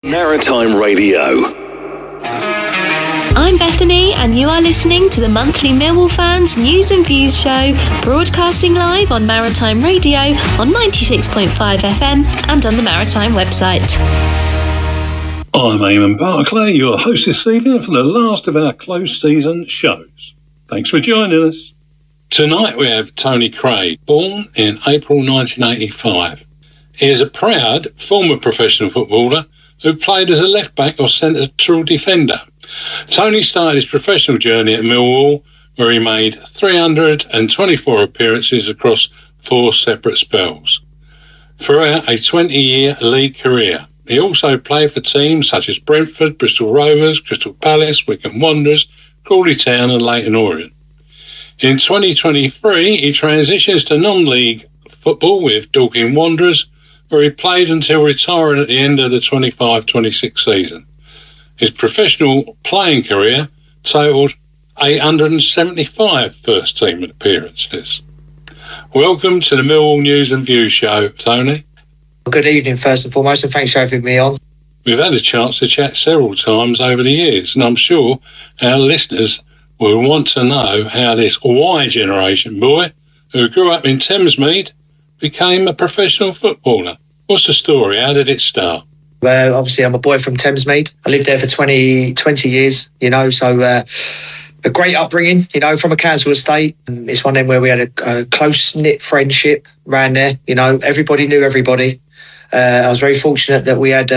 Maritime Radio. I'm Bethany, and you are listening to the monthly Millwall Fans News and Views show, broadcasting live on Maritime Radio on 96.5 FM and on the Maritime website. I'm Eamonn Barclay, your host this evening for the last of our closed season shows. Thanks for joining us. Tonight we have Tony Craig, born in April 1985. He is a proud former professional footballer who played as a left-back or central defender. Tony started his professional journey at Millwall, where he made 324 appearances across 4 separate spells. Throughout a 20-year league career, he also played for teams such as Brentford, Bristol Rovers, Crystal Palace, Wycombe Wanderers, Crawley Town and Leyton Orient. In 2023, he transitions to non-league football with Dorking Wanderers, where he played until retiring at the end of the 25-26 season. His professional playing career totalled 875 first-team appearances. Welcome to the Millwall News and Views show, Tony. Good evening, first and foremost, and thanks for having me on. We've had a chance to chat several times over the years, and I'm sure our listeners will want to know how this Y generation boy, who grew up in Thamesmead, became a professional footballer. What's the story? How did it start? Well, obviously, I'm a boy from Thamesmead. I lived there for 20 years, so a great upbringing, from a council estate. It's one of them where we had a close-knit friendship around there. Everybody knew everybody. I was very fortunate that we had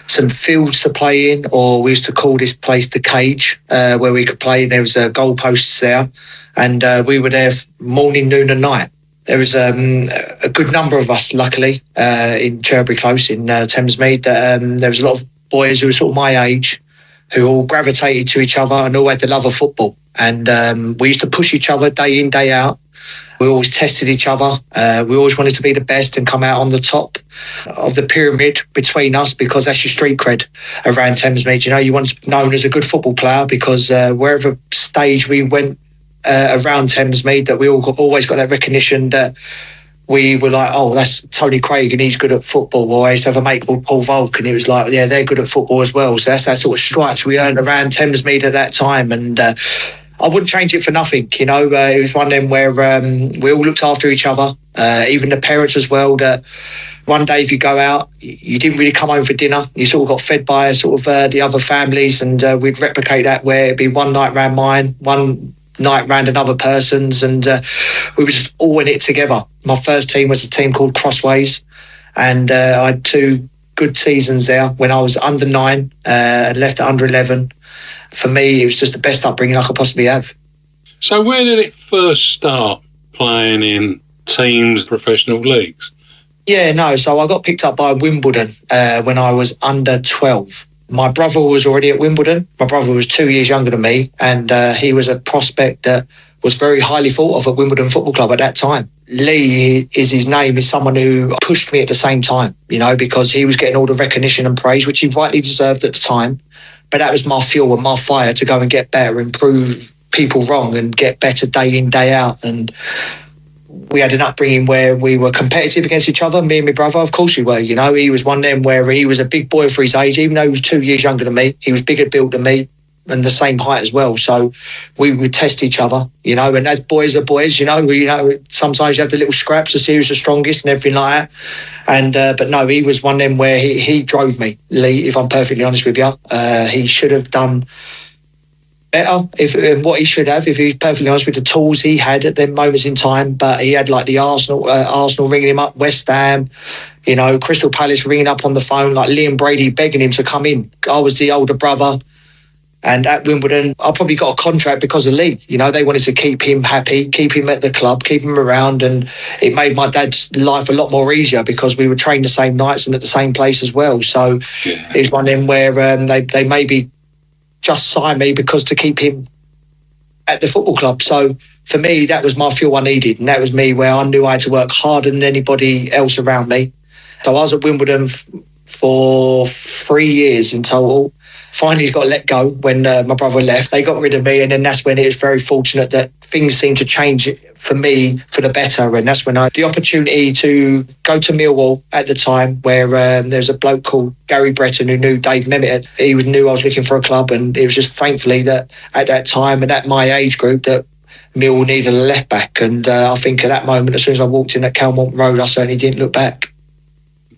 some fields to play in, or we used to call this place the Cage, where we could play. There was goalposts there, and we were there morning, noon and night. There was a good number of us, luckily, in Cherbury Close in Thamesmead. There was a lot of boys who were sort of my age who all gravitated to each other and all had the love of football. And we used to push each other day in, day out. We always tested each other. We always wanted to be the best and come out on the top of the pyramid between us, because that's your street cred around Thamesmead. You want to be known as a good football player, because wherever stage we went around Thamesmead, that we always got that recognition that we were like, oh, that's Tony Craig and he's good at football. Or I used to have a mate called Paul Volk, and it was like, yeah, they're good at football as well. So that's that sort of stripes we earned around Thamesmead at that time. And I wouldn't change it for nothing. It was one of them where we all looked after each other, even the parents as well, that one day if you go out, you didn't really come home for dinner. You sort of got fed by the other families, and we'd replicate that where it'd be one night round mine, one night round another person's, and we were just all in it together. My first team was a team called Crossways, and I had 2 good seasons there when I was under 9 and left at under 11. For me, it was just the best upbringing I could possibly have. So where did it first start, playing in teams, professional leagues? So I got picked up by Wimbledon when I was under 12. My brother was already at Wimbledon. My brother was 2 years younger than me, and he was a prospect that was very highly thought of at Wimbledon Football Club at that time. Lee is his name, is someone who pushed me at the same time, because he was getting all the recognition and praise, which he rightly deserved at the time. But that was my fuel and my fire to go and get better and prove people wrong and get better day in, day out. And we had an upbringing where we were competitive against each other. Me and my brother, of course we were. He was one of them where he was a big boy for his age, even though he was 2 years younger than me. He was bigger built than me and the same height as well. So we would test each other, and as boys are boys, sometimes you have the little scraps to see who's the strongest and everything like that. And but no, he was one of them where he drove me, Lee, if I'm perfectly honest with you. He should have done better what he should have, if he's perfectly honest, with the tools he had at them moments in time. But he had like the Arsenal ringing him up, West Ham, Crystal Palace ringing up on the phone, like Liam Brady begging him to come in. I was the older brother. And at Wimbledon, I probably got a contract because of Lee. They wanted to keep him happy, keep him at the club, keep him around. And it made my dad's life a lot more easier because we were trained the same nights and at the same place as well. So it's one of them where they maybe just signed me because to keep him at the football club. So for me, that was my fuel I needed. And that was me where I knew I had to work harder than anybody else around me. So I was at Wimbledon for 3 years in total. Finally got let go when my brother left. They got rid of me, and then that's when it was very fortunate that things seemed to change for me for the better. And that's when I had the opportunity to go to Millwall at the time, where there's a bloke called Gary Breton who knew Dave Mehmet. He knew I was looking for a club, and it was just thankfully that at that time and at my age group that Millwall needed a left back. And I think at that moment, as soon as I walked in at Calmont Road, I certainly didn't look back.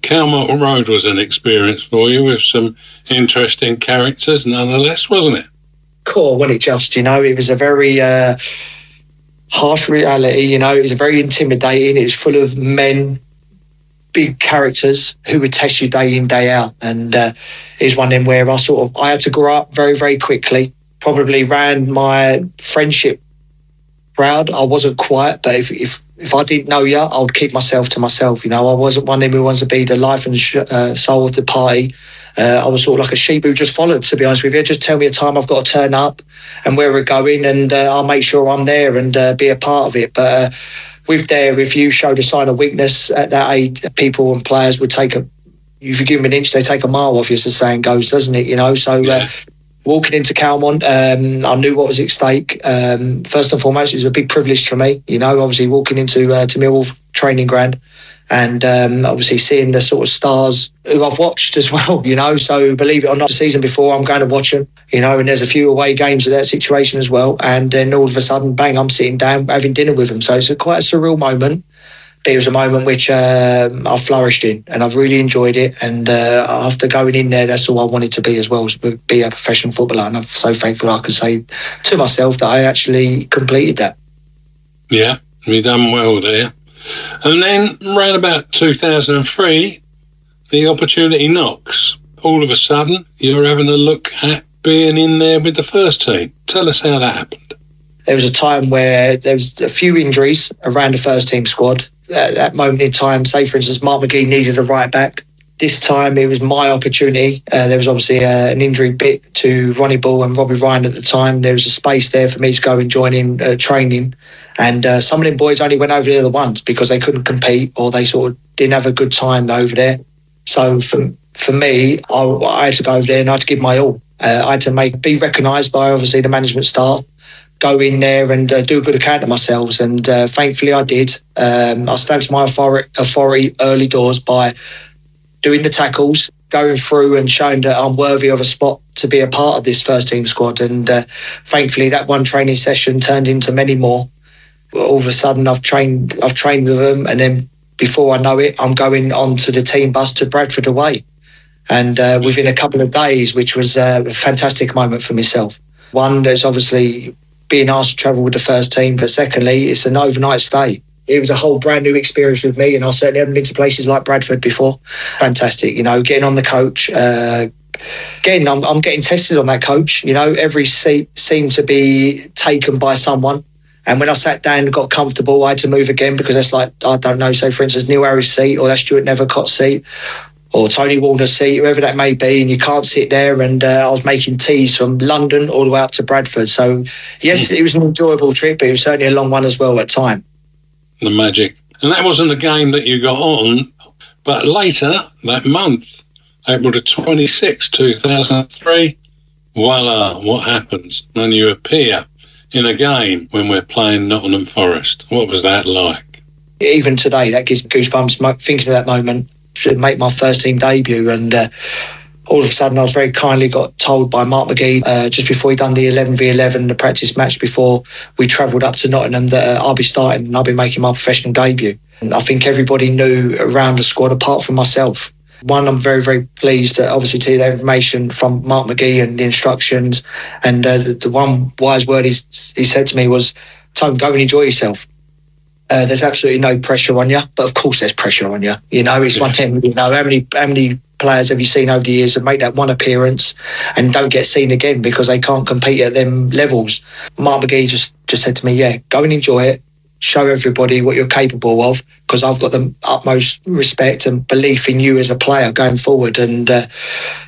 Calmont Road was an experience for you with some interesting characters nonetheless, wasn't it? Cool, wasn't it just, it was a very harsh reality, it was very intimidating. It was full of men, big characters who would test you day in, day out. And it was one of them where I had to grow up very, very quickly. Probably ran my friendship proud. I wasn't quiet, but if I didn't know you, I would keep myself to myself. I wasn't one of them who wants to be the life and soul of the party. I was sort of like a sheep who just followed, to be honest with you. Just tell me a time I've got to turn up and where we're going, and I'll make sure I'm there and be a part of it. But if you showed a sign of weakness at that age, people and players would if you give them an inch, they take a mile off you, as the saying goes, doesn't it? So walking into Calmont, I knew what was at stake. First and foremost, it was a big privilege for me, obviously walking into to Millwall training ground, and obviously seeing the sort of stars who I've watched as well, So believe it or not, the season before, I'm going to watch them, and there's a few away games of that situation as well. And then all of a sudden, bang, I'm sitting down having dinner with them. So it's quite a surreal moment. But it was a moment which I flourished in, and I've really enjoyed it. And after going in there, that's all I wanted to be as well, was be a professional footballer. And I'm so thankful I can say to myself that I actually completed that. Yeah, we done well there. And then around about 2003, the opportunity knocks. All of a sudden, you're having a look at being in there with the first team. Tell us how that happened. There was a time where there was a few injuries around the first team squad. At that moment in time, say for instance, Mark McGee needed a right back. This time it was my opportunity. There was obviously an injury bit to Ronnie Ball and Robbie Ryan at the time. There was a space there for me to go and join in training. And some of them boys only went over there the once because they couldn't compete, or they sort of didn't have a good time over there. So for me, I had to go over there and I had to give my all. I had to be recognised by obviously the management staff, go in there and do a good account of myself. And thankfully I did. I stamped my authority early doors by doing the tackles, going through and showing that I'm worthy of a spot to be a part of this first team squad. And thankfully that one training session turned into many more. All of a sudden I've trained with them, and then before I know it, I'm going on to the team bus to Bradford away. And within a couple of days, which was a fantastic moment for myself. One, there's obviously being asked to travel with the first team, but secondly, it's an overnight stay. It was a whole brand new experience with me, and I certainly haven't been to places like Bradford before. Fantastic, getting on the coach. I'm getting tested on that coach. Every seat seemed to be taken by someone. And when I sat down and got comfortable, I had to move again, because that's like, I don't know, say for instance, Neil Harris' seat, or that's Stuart Nethercott's seat, or Tony Warner's seat, whoever that may be, and you can't sit there. And I was making teas from London all the way up to Bradford. So, yes, it was an enjoyable trip, but it was certainly a long one as well at time. The magic. And that wasn't a game that you got on, but later that month, April the 26th, 2003, voila, what happens when you appear in a game when we're playing Nottingham Forest? What was that like? Even today, that gives me goosebumps thinking of that moment. To make my first team debut, and all of a sudden I was very kindly got told by Mark McGee just before he'd done the 11v11, the practice match before we travelled up to Nottingham, that I'll be starting and I'll be making my professional debut. And I think everybody knew around the squad apart from myself. One, I'm very, very pleased that obviously to the information from Mark McGee and the instructions, and the one wise word he said to me was, "Tone, go and enjoy yourself." There's absolutely no pressure on you, but of course there's pressure on you. It's one thing. How many players have you seen over the years that make that one appearance and don't get seen again because they can't compete at them levels? Mark McGee just said to me, "Yeah, go and enjoy it. Show everybody what you're capable of, because I've got the utmost respect and belief in you as a player going forward." And it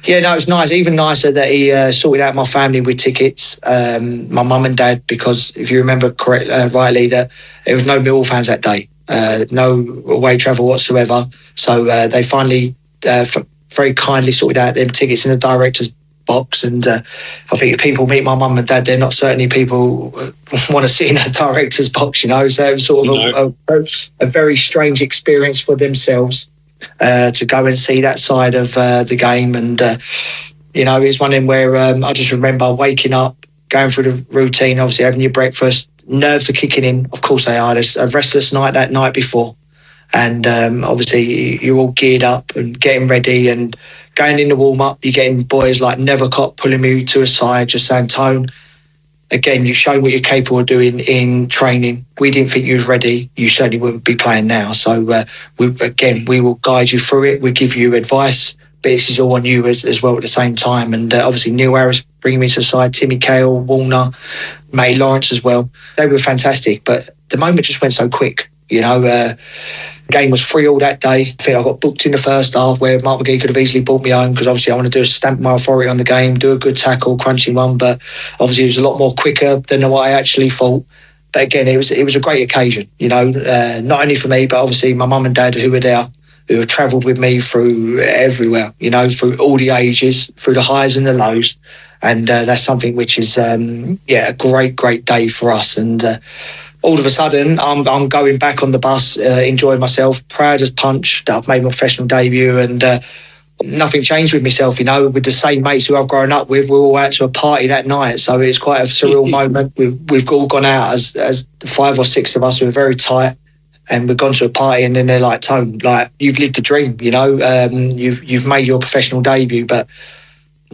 was nice. Even nicer that he sorted out my family with tickets, my mum and dad, because if you remember rightly, that there was no Millwall fans that day, no away travel whatsoever. So they finally very kindly sorted out them tickets in the director's box. And I think if people meet my mum and dad, they're not certainly people want to sit in a director's box, So it was sort of a very strange experience for themselves to go and see that side of the game. And, it was one in where I just remember waking up, going through the routine, obviously having your breakfast, nerves are kicking in. Of course they are. There's a restless night that night before. And obviously you're all geared up and getting ready and going in the warm-up. You're getting boys like Nethercott pulling me to a side, just saying, Tone, again, you've shown what you're capable of doing in training. We didn't think you was ready. You certainly wouldn't be playing now. So, we will guide you through it. We give you advice, but this is all on you as well at the same time. And obviously Neil Harris bringing me to the side, Timmy Cale, Warner, Matty Lawrence as well. They were fantastic, but the moment just went so quick. The game was 3-3 that day. I think I got booked in the first half where Mark McGee could have easily brought me home, because obviously I want to do a stamp my authority on the game, do a good tackle, crunchy one, but obviously it was a lot more quicker than what I actually thought. But again, it was a great occasion, not only for me, but obviously my mum and dad who were there, who have travelled with me through everywhere, through all the ages, through the highs and the lows. And that's something which is, a great day for us. And all of a sudden, I'm going back on the bus, enjoying myself, proud as punch that I've made my professional debut, and nothing changed with myself, with the same mates who I've grown up with. We're all out to a party that night, so it's quite a surreal moment. We've all gone out as 5 or 6 of us. We're very tight, and we've gone to a party, and then they're like, Tone, like, you've lived a dream, you've made your professional debut, but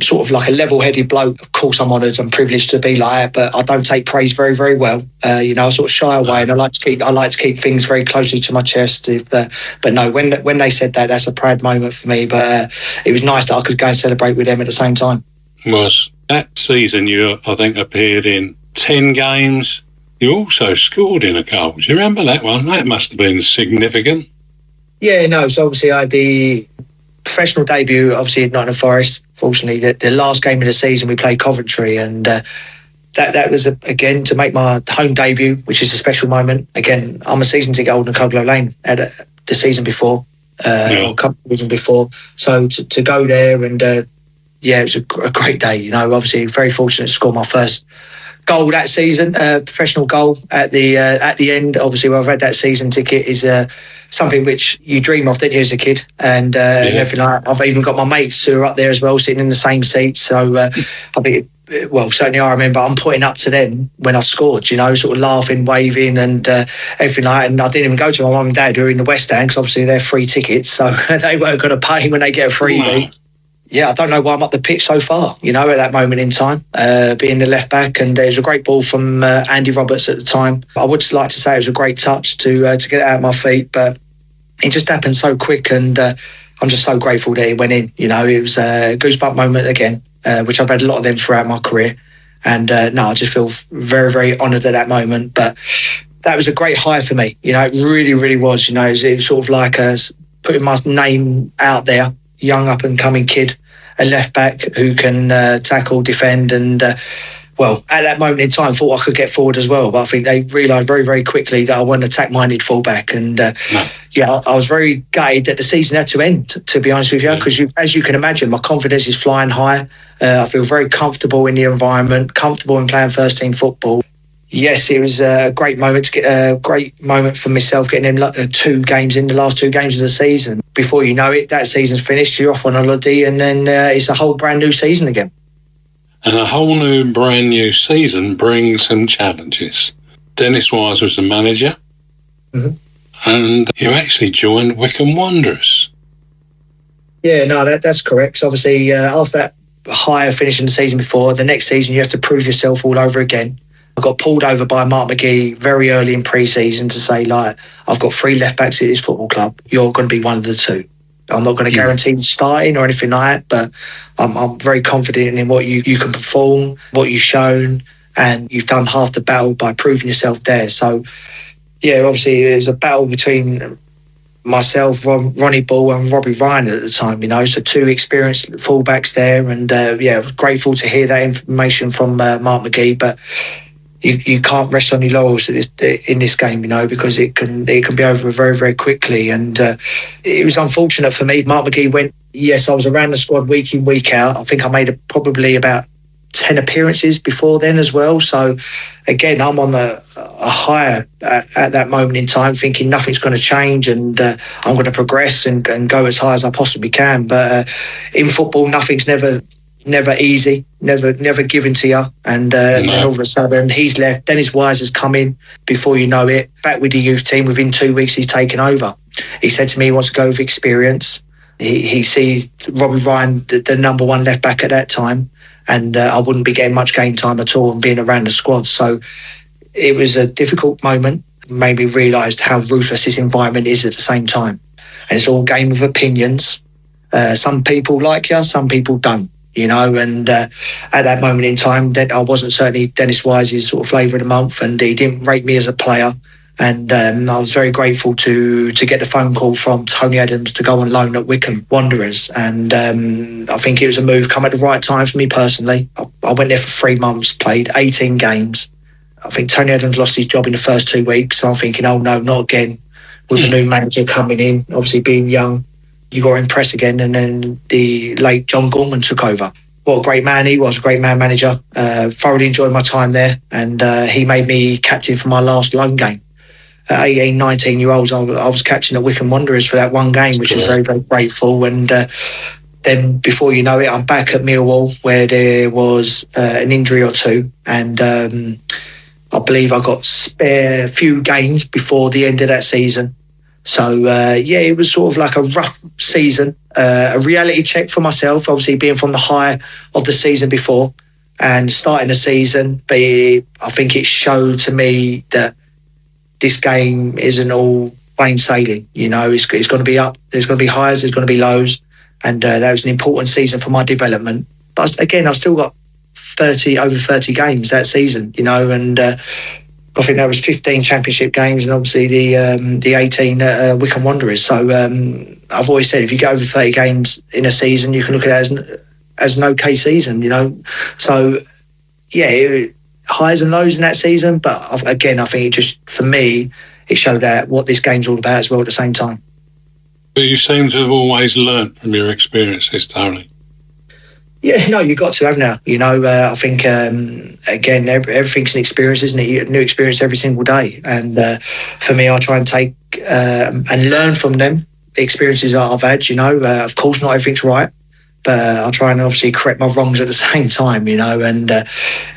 sort of like a level-headed bloke. Of course, I'm honoured and privileged to be like that, but I don't take praise very, very well. I sort of shy away, and I like to keep things very closely to my chest. But no, when they said that, that's a proud moment for me. But it was nice that I could go and celebrate with them at the same time. Was that season you, I think, appeared in 10 games? You also scored in a goal. Do you remember that one? That must have been significant. Yeah, no. So obviously I had the professional debut, obviously at Nottingham Forest. Fortunately, the last game of the season we played Coventry, and that was again to make my home debut, which is a special moment. Again, I'm a season ticket holder in Coglow Lane at the season before, or a couple of seasons before. So to go there and it was a great day. Obviously very fortunate to score my first goal that season, professional goal at the end. Obviously, where I've had that season ticket is something which you dream of, didn't you, as a kid? And everything like that. I've even got my mates who are up there as well, sitting in the same seat. So I think, certainly I remember I'm pointing up to them when I scored, sort of laughing, waving and everything like that. And I didn't even go to my mum and dad who are in the West End, because obviously they're free tickets, so they weren't going to pay when they get a freebie. Wow. Yeah, I don't know why I'm up the pitch so far, at that moment in time, being the left back. And there was a great ball from Andy Roberts at the time. I would like to say it was a great touch to get it out of my feet, but it just happened so quick, and I'm just so grateful that it went in. It was a goosebump moment again, which I've had a lot of them throughout my career. And I just feel very, very honoured at that moment. But that was a great high for me. It really, really was. It was sort of like putting my name out there, young up-and-coming kid, a left-back who can tackle, defend, and, at that moment in time, thought I could get forward as well. But I think they realised very, very quickly that I wasn't an attack-minded fullback. And, I was very gutted that the season had to end, to be honest with you, because as you can imagine, my confidence is flying high. I feel very comfortable in the environment, comfortable in playing first-team football. Yes, it was a great moment for myself, getting in 2 games in the last 2 games of the season. Before you know it, that season's finished, you're off on holiday, and then it's a whole brand new season again. And a whole new brand new season brings some challenges. Dennis Wise was the manager, and you actually joined Wycombe Wanderers. Yeah, no, that's correct. So obviously, after that higher finishing the season before, the next season you have to prove yourself all over again. I got pulled over by Mark McGee very early in pre-season to say, I've got 3 left-backs at this football club. You're going to be one of the 2. I'm not going to guarantee starting or anything like that, but I'm very confident in what you can perform, what you've shown, and you've done half the battle by proving yourself there. So, obviously it was a battle between myself, Ronnie Ball and Robbie Ryan at the time, so 2 experienced fullbacks there. And, I was grateful to hear that information from Mark McGee, but you can't rest on your laurels in this game, because it can be over very, very quickly. And it was unfortunate for me. Mark McGee went. Yes, I was around the squad week in, week out. I think I made probably about 10 appearances before then as well. So again, I'm on a higher at that moment in time, thinking nothing's going to change and I'm going to progress and go as high as I possibly can. But in football, nothing's never easy, never given to you. And all of a sudden he's left. Dennis Wise has come in before you know it, back with the youth team. Within 2 weeks, he's taken over. He said to me he wants to go with experience. He sees Robbie Ryan, the number one left back at that time, and I wouldn't be getting much game time at all and being around the squad. So it was a difficult moment, made me realise how ruthless this environment is at the same time. And it's all a game of opinions. Some people like you, some people don't, and at that moment in time, I wasn't certainly Dennis Wise's sort of flavour of the month, and he didn't rate me as a player. And I was very grateful to get the phone call from Tony Adams to go on loan at Wycombe Wanderers. And I think it was a move come at the right time for me personally. I went there for 3 months, played 18 games. I think Tony Adams lost his job in the first 2 weeks. So I'm thinking, oh no, not again. With a new manager coming in, obviously being young, you got to impress again. And then the late John Gorman took over. What a great man he was, a great man manager. Thoroughly enjoyed my time there. And he made me captain for my last loan game. 18, 19-year-olds, I was captain at Wycombe Wanderers for that one game, which was very, very grateful. And then before you know it, I'm back at Millwall, where there was an injury or two. And I believe I got spare a few games before the end of that season. So, it was sort of like a rough season, a reality check for myself, obviously being from the high of the season before and starting the season. But I think it showed to me that this game isn't all plain sailing. It's going to be up. There's going to be highs. There's going to be lows. And that was an important season for my development. But again, I still got over 30 games that season, and I think that was 15 championship games and obviously the 18 Wycombe Wanderers. So I've always said if you go over 30 games in a season, you can look at it as an okay season, So, highs and lows in that season, but again, I think for me, it showed out what this game's all about as well at the same time. But you seem to have always learnt from your experiences, Tony. Yeah, no, you've got to, haven't you? I think, again, everything's an experience, isn't it? You get a new experience every single day. And for me, I try and take and learn from them, the experiences that I've had, Of course, not everything's right. But I try and obviously correct my wrongs at the same time, and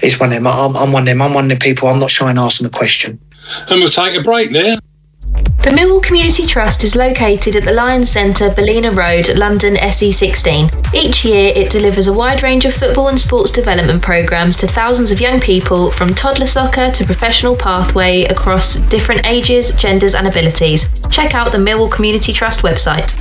it's one of them. I'm one of them people. I'm not shy and asking a question. And we'll take a break there. The Millwall Community Trust is located at the Lions Centre, Ballina Road, London SE16. Each year, it delivers a wide range of football and sports development programmes to thousands of young people, from toddler soccer to professional pathway, across different ages, genders and abilities. Check out the Millwall Community Trust website.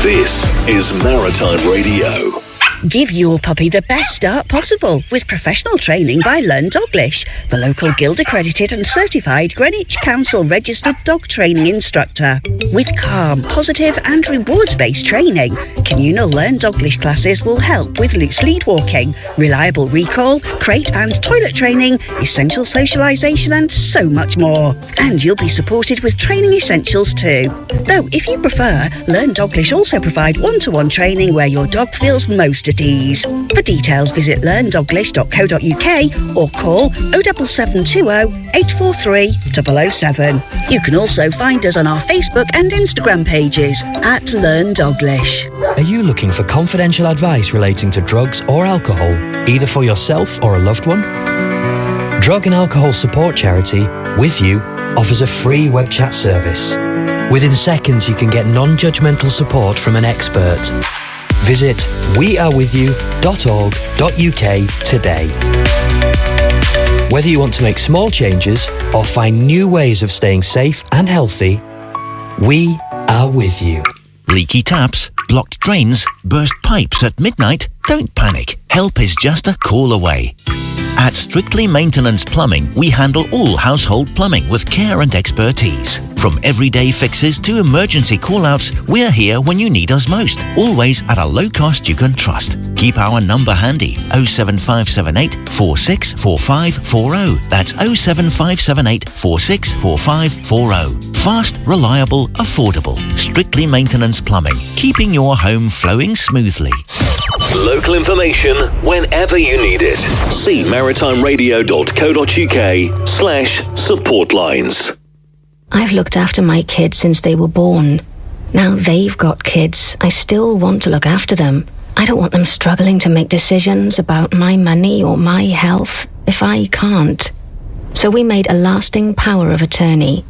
This is Maritime Radio. Give your puppy the best start possible with professional training by Learn Doglish, the local Guild-accredited and certified Greenwich Council-registered dog training instructor. With calm, positive and rewards-based training, communal Learn Doglish classes will help with loose lead walking, reliable recall, crate and toilet training, essential socialisation and so much more. And you'll be supported with training essentials too. Though, if you prefer, Learn Doglish also provide one-to-one training where your dog feels most at ease. For details, visit learndoglish.co.uk or call 07720 843 007. You can also find us on our Facebook and Instagram pages at Learn Doglish. Are you looking for confidential advice relating to drugs or alcohol, either for yourself or a loved one? Drug and Alcohol Support Charity, With You, offers a free web chat service. Within seconds, you can get non-judgmental support from an expert. Visit wearewithyou.org.uk today. Whether you want to make small changes or find new ways of staying safe and healthy, we are with you. Leaky taps, blocked drains, burst pipes at midnight? Don't panic. Help is just a call away. At Strictly Maintenance Plumbing, we handle all household plumbing with care and expertise. From everyday fixes to emergency call-outs, we're here when you need us most, always at a low cost you can trust. Keep our number handy, 07578 464540. That's 07578 464540. Fast, reliable, affordable. Strictly Maintenance Plumbing, keeping your home flowing smoothly. Local information whenever you need it. See maritimeradio.co.uk/support lines. I've looked after my kids since they were born. Now they've got kids. I still want to look after them. I don't want them struggling to make decisions about my money or my health if I can't. So we made a lasting power of attorney.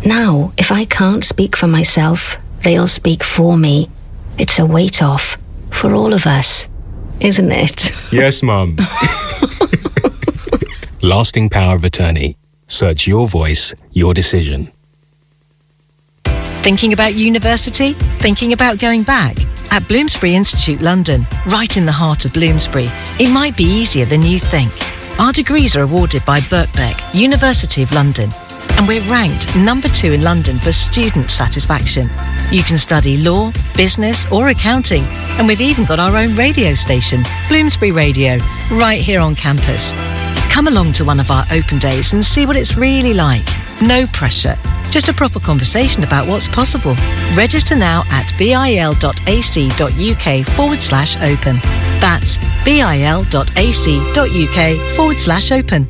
Now, if I can't speak for myself, they'll speak for me. It's a weight off for all of us, isn't it? Yes, Mum. Lasting power of attorney. Search your voice, your decision. Thinking about university? Thinking about going back? At Bloomsbury Institute London, right in the heart of Bloomsbury, it might be easier than you think. Our degrees are awarded by Birkbeck, University of London, and we're ranked number 2 in London for student satisfaction. You can study law, business or accounting, and we've even got our own radio station, Bloomsbury Radio, right here on campus. Come along to one of our open days and see what it's really like. No pressure, just a proper conversation about what's possible. Register now at bil.ac.uk/open. That's bil.ac.uk/open.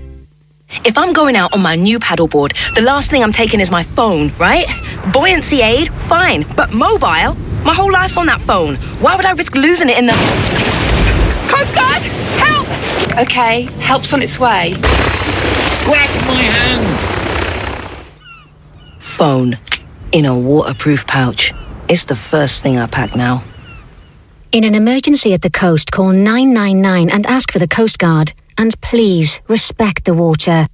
If I'm going out on my new paddleboard, the last thing I'm taking is my phone, right? Buoyancy aid, fine. But mobile? My whole life's on that phone. Why would I risk losing it in the... Coast Guard! Help! Okay, help's on its way. Grab my hand! Phone. In a waterproof pouch. It's the first thing I pack now. In an emergency at the coast, call 999 and ask for the Coast Guard. And please, respect the water.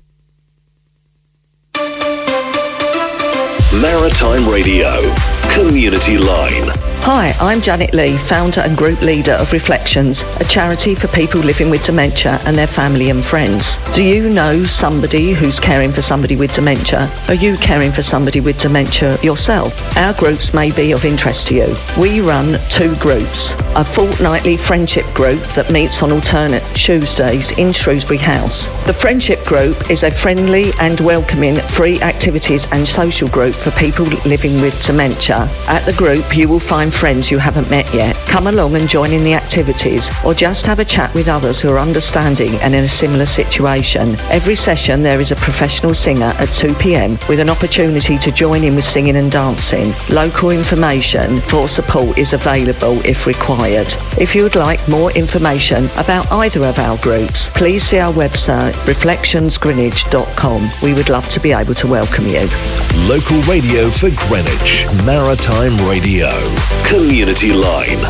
Maritime Radio, Community Line. Hi, I'm Janet Lee, founder and group leader of Reflections, a charity for people living with dementia and their family and friends. Do you know somebody who's caring for somebody with dementia? Are you caring for somebody with dementia yourself? Our groups may be of interest to you. We run 2 groups. A fortnightly friendship group that meets on alternate Tuesdays in Shrewsbury House. The friendship group is a friendly and welcoming free activities and social group for people living with dementia. At the group, you will find friends you haven't met yet. Come along and join in the activities, or just have a chat with others who are understanding and in a similar situation. Every session there is a professional singer at 2 p.m. with an opportunity to join in with singing and dancing. Local information for support is available if required. If you would like more information about either of our groups, please see our website reflectionsgreenwich.com. We would love to be able to welcome you. Local radio for Greenwich, Maritime Radio. Community Line,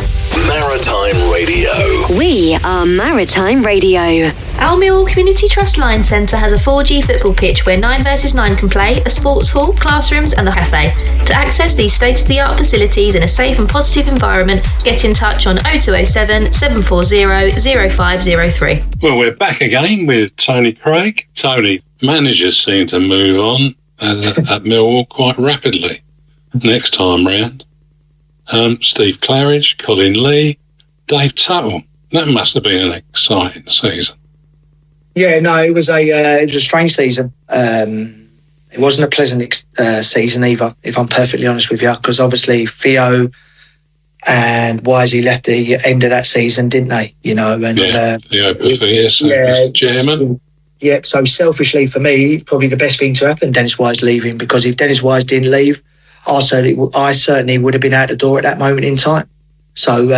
Maritime Radio. We are Maritime Radio. Our Millwall Community Trust Line Centre has a 4G football pitch where 9 versus 9 can play, a sports hall, classrooms and the cafe. To access these state-of-the-art facilities in a safe and positive environment, get in touch on 0207 740 0503. Well, we're back again with Tony Craig. Tony, managers seem to move on at Millwall quite rapidly next time round. Steve Claridge, Colin Lee, Dave Tuttle. That must have been an exciting season. Yeah, no, it was a strange season. It wasn't a pleasant season either, if I'm perfectly honest with you, because obviously Theo and Wisey left the end of that season, didn't they? You know, and Theo Perfeus, chairman. Yeah, so selfishly for me, probably the best thing to happen, Dennis Wise leaving, because if Dennis Wise didn't leave, I certainly would have been out the door at that moment in time. So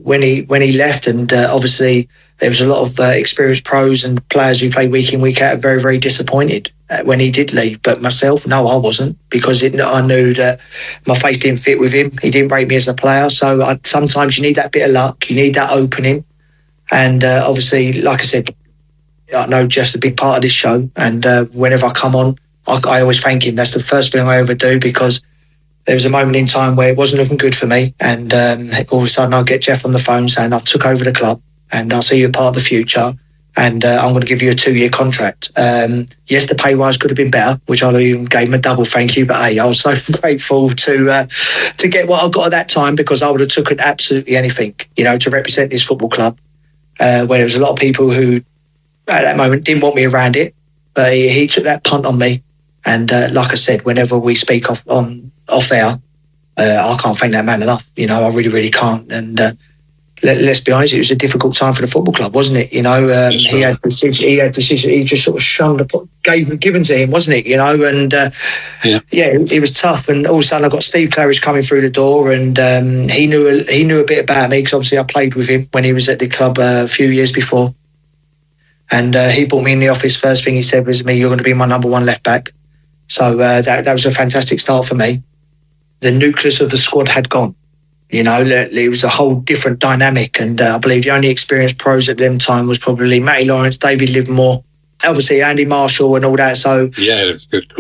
when he left, and obviously there was a lot of experienced pros and players who play week in, week out, very, very disappointed when he did leave. But myself, no, I wasn't, because I knew that my face didn't fit with him. He didn't rate me as a player. So sometimes you need that bit of luck. You need that opening. And obviously, like I said, I know Jeff's a big part of this show. And whenever I come on, I always thank him. That's the first thing I ever do, because there was a moment in time where it wasn't looking good for me, and all of a sudden I'll get Jeff on the phone saying, I've took over the club and I'll see you a part of the future. and I'm going to give you a 2-year contract. Yes, the pay rise could have been better, which I even gave him a double thank you. But hey, I was so grateful to get what I got at that time, because I would have taken absolutely anything, to represent this football club. Where there was a lot of people who, at that moment, didn't want me around it, but he took that punt on me. And like I said, whenever we speak off air, I can't thank that man enough. I really, really can't. And let's be honest, it was a difficult time for the football club, wasn't it? He had decision. He just sort of shunned given to him, wasn't it? And it was tough. And all of a sudden, I got Steve Claridge coming through the door, and he knew a bit about me, because obviously I played with him when he was at the club a few years before. And he brought me in the office. First thing he said was to me, "You're going to be my number one left back." So that was a fantastic start for me. The nucleus of the squad had gone. It was a whole different dynamic, and I believe the only experienced pros at them time was probably Matty Lawrence, David Livermore, obviously Andy Marshall and all that. So it was good.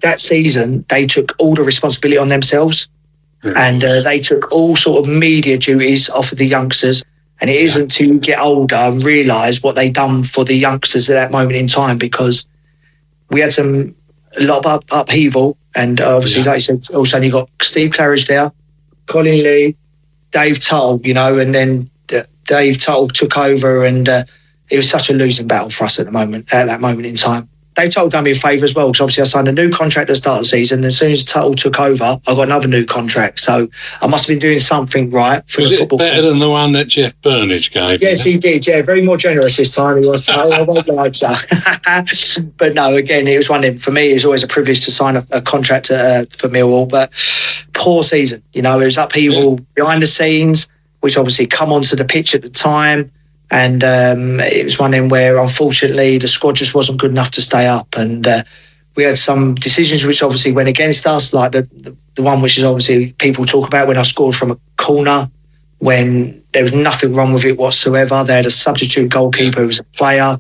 That season they took all the responsibility on themselves, and they took all sort of media duties off of the youngsters. And it isn't until you get older and realise what they done for the youngsters at that moment in time, because we had a lot of upheaval, and obviously, like you said, all of a sudden you got Steve Claridge there, Colin Lee, Dave Tuttle, and then Dave Tuttle took over, and it was such a losing battle for us at that moment in time. Dave Tuttle done me a favour as well, because obviously I signed a new contract at the start of the season, and as soon as Tuttle took over, I got another new contract. So I must have been doing something right for the football. Was it better than the one that Jeff Burnage gave? Yes, he did. Yeah, very more generous this time. He was. I won't lie, but no, again, it was one of them. For me, it was always a privilege to sign a contract for Millwall, but poor season. It was upheaval behind the scenes, which obviously come onto the pitch at the time. And it was one of them where, unfortunately, the squad just wasn't good enough to stay up. And we had some decisions which obviously went against us, like the one which is obviously people talk about when I scored from a corner, when there was nothing wrong with it whatsoever. They had a substitute goalkeeper who was a player.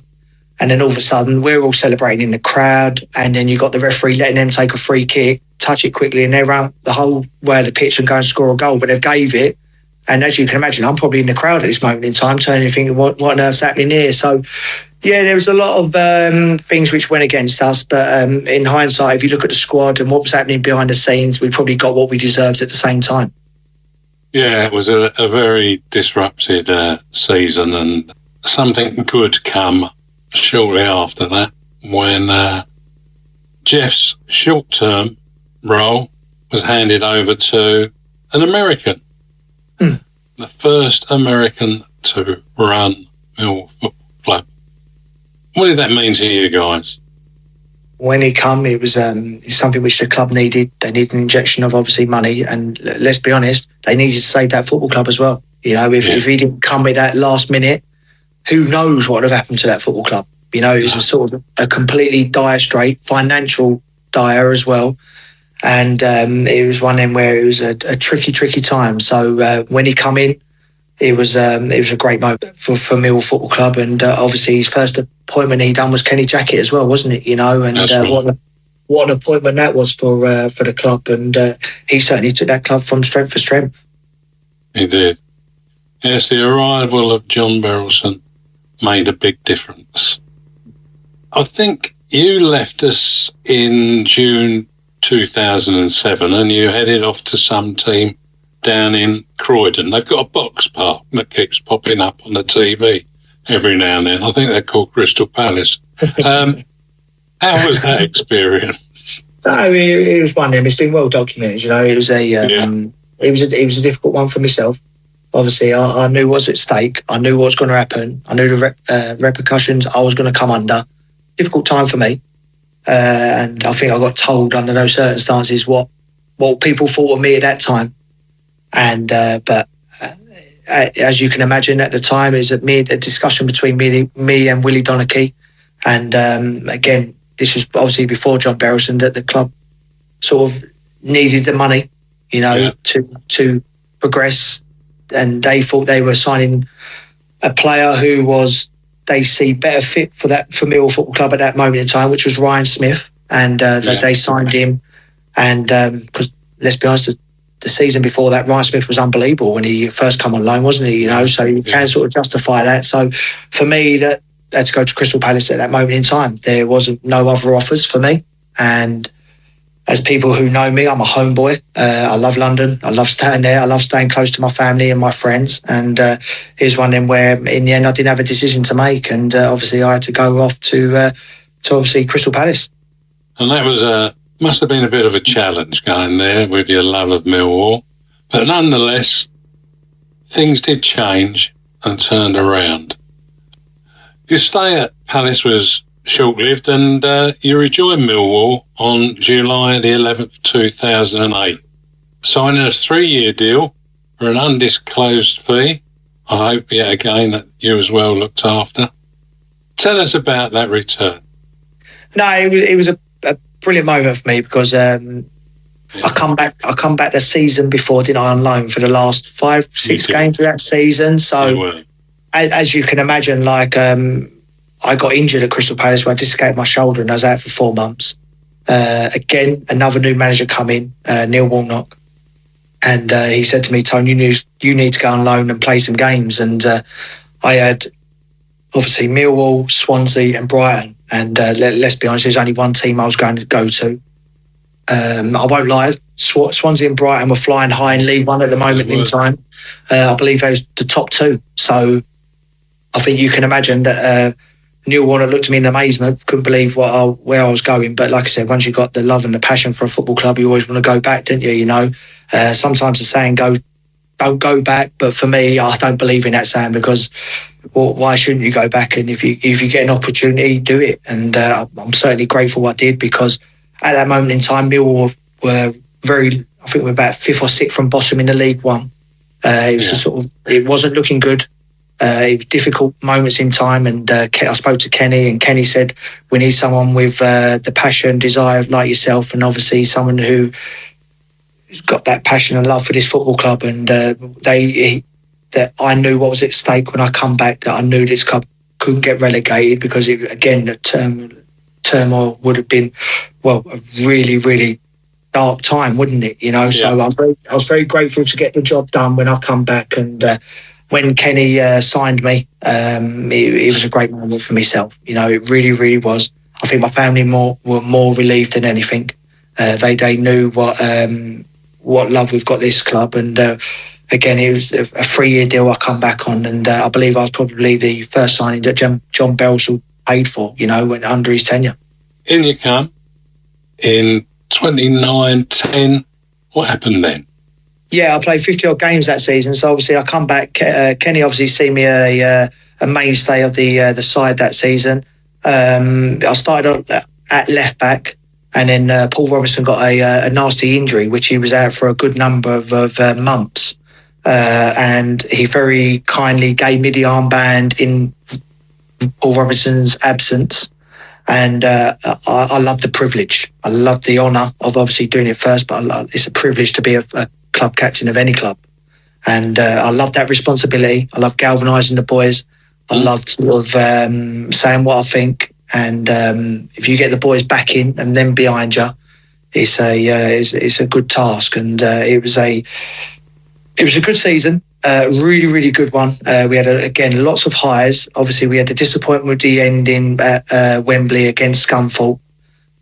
And then all of a sudden, we're all celebrating in the crowd. And then you got the referee letting them take a free kick, touch it quickly, and they run the whole way of the pitch and go and score a goal. But they gave it. And as you can imagine, I'm probably in the crowd at this moment in time, turning and thinking, what on earth's happening here? So, there was a lot of things which went against us. But in hindsight, if you look at the squad and what was happening behind the scenes, we probably got what we deserved at the same time. Yeah, it was a very disrupted season, and something good come shortly after that, when Jeff's short-term role was handed over to an American. The first American to run Millwall Football Club. What did that mean to you guys? When he come, it was something which the club needed. They needed an injection of obviously money, and let's be honest, they needed to save that football club as well. If he didn't come at that last minute, who knows what would have happened to that football club? It was a sort of a completely dire strait, financial dire as well. And it was one of them where it was a tricky time. So when he come in, it was a great moment for Millwall Football Club. And obviously his first appointment he done was Kenny Jackett as well, wasn't it? And right. What an appointment that was for the club. And he certainly took that club from strength to strength. He did. Yes, the arrival of John Berylson made a big difference. I think you left us in June 2007 and you headed off to some team down in Croydon. They've got a box park that keeps popping up on the TV every now and then. I think they're called Crystal Palace. How was that experience? It was one of them. It's been well documented. It was it was a difficult one for myself. Obviously, I knew what was at stake. I knew what was going to happen. I knew the repercussions I was going to come under. Difficult time for me. And I think I got told under those circumstances what people thought of me at that time. And but as you can imagine, at the time, is a discussion between me and Willie Donachie. And again, this was obviously before John Berylson, that the club sort of needed the money, to progress. And they thought they were signing a player who was, they see better fit for Millwall Football Club at that moment in time, which was Ryan Smith. And they signed him. And because let's be honest, the season before that, Ryan Smith was unbelievable when he first come on loan, wasn't he? So you can sort of justify that. So for me, that had to go to Crystal Palace at that moment in time. There wasn't no other offers for me. And as people who know me, I'm a homeboy. I love London. I love staying there. I love staying close to my family and my friends. And here's one of them where, in the end, I didn't have a decision to make. And obviously, I had to go off to obviously Crystal Palace. And that must have been a bit of a challenge going there with your love of Millwall. But nonetheless, things did change and turned around. Your stay at Palace was short-lived, and you rejoined Millwall on July the 11th, 2008, signing a 3-year deal for an undisclosed fee. I hope yet again that you was well looked after. Tell us about that return. No, it was a brilliant moment for me because I come back the season before, didn't I, on loan for the last 5-6 games of that season. So as you can imagine, like I got injured at Crystal Palace when I dislocated my shoulder and I was out for 4 months. Again, another new manager come in, Neil Warnock, and he said to me, "Tony, you need to go on loan and play some games." And I had obviously Millwall, Swansea and Brighton. And let's be honest, there's only one team I was going to go to. I won't lie, Swansea and Brighton were flying high in League One at the moment in time. I believe those the top 2. So I think you can imagine that Neil Warnock looked at me in amazement, couldn't believe where I was going. But like I said, once you got the love and the passion for a football club, you always want to go back, don't you? You know, sometimes the saying don't go back, but for me, I don't believe in that saying because why shouldn't you go back? And if you get an opportunity, do it. And I'm certainly grateful I did because at that moment in time, Millwall were I think we're about 5th or 6th from bottom in the League One. It wasn't looking good. It was difficult moments in time, and I spoke to Kenny, and Kenny said we need someone with the passion, desire like yourself, and obviously someone who's got that passion and love for this football club. And that I knew what was at stake when I come back, that I knew this club couldn't get relegated because the turmoil would have been, a really, really dark time, wouldn't it? You know, yeah. So I was very grateful to get the job done when I come back. And when Kenny signed me, it was a great moment for myself. You know, it really, really was. I think my family were more relieved than anything. They knew what love we've got this club, and again, it was a 3-year deal I come back on, and I believe I was probably the first signing that John Belsall paid for, you know, when under his tenure. In you come, in 29-10, what happened then? Yeah, I played 50-odd games that season, so obviously I come back. Kenny obviously seen me a mainstay of the side that season. I started at left back, and then Paul Robinson got a nasty injury, which he was out for a good number of months. And he very kindly gave me the armband in Paul Robinson's absence. And I love the privilege. I love the honour of obviously doing it first, but it's a privilege to be a club captain of any club. And I love that responsibility. I love galvanising the boys. I love sort of saying what I think. And if you get the boys back in and then behind you, it's a good task. And it was a good season, really, really good one. We had, again, lots of highs. Obviously, we had the disappointment with the ending at Wembley against Scunthorpe.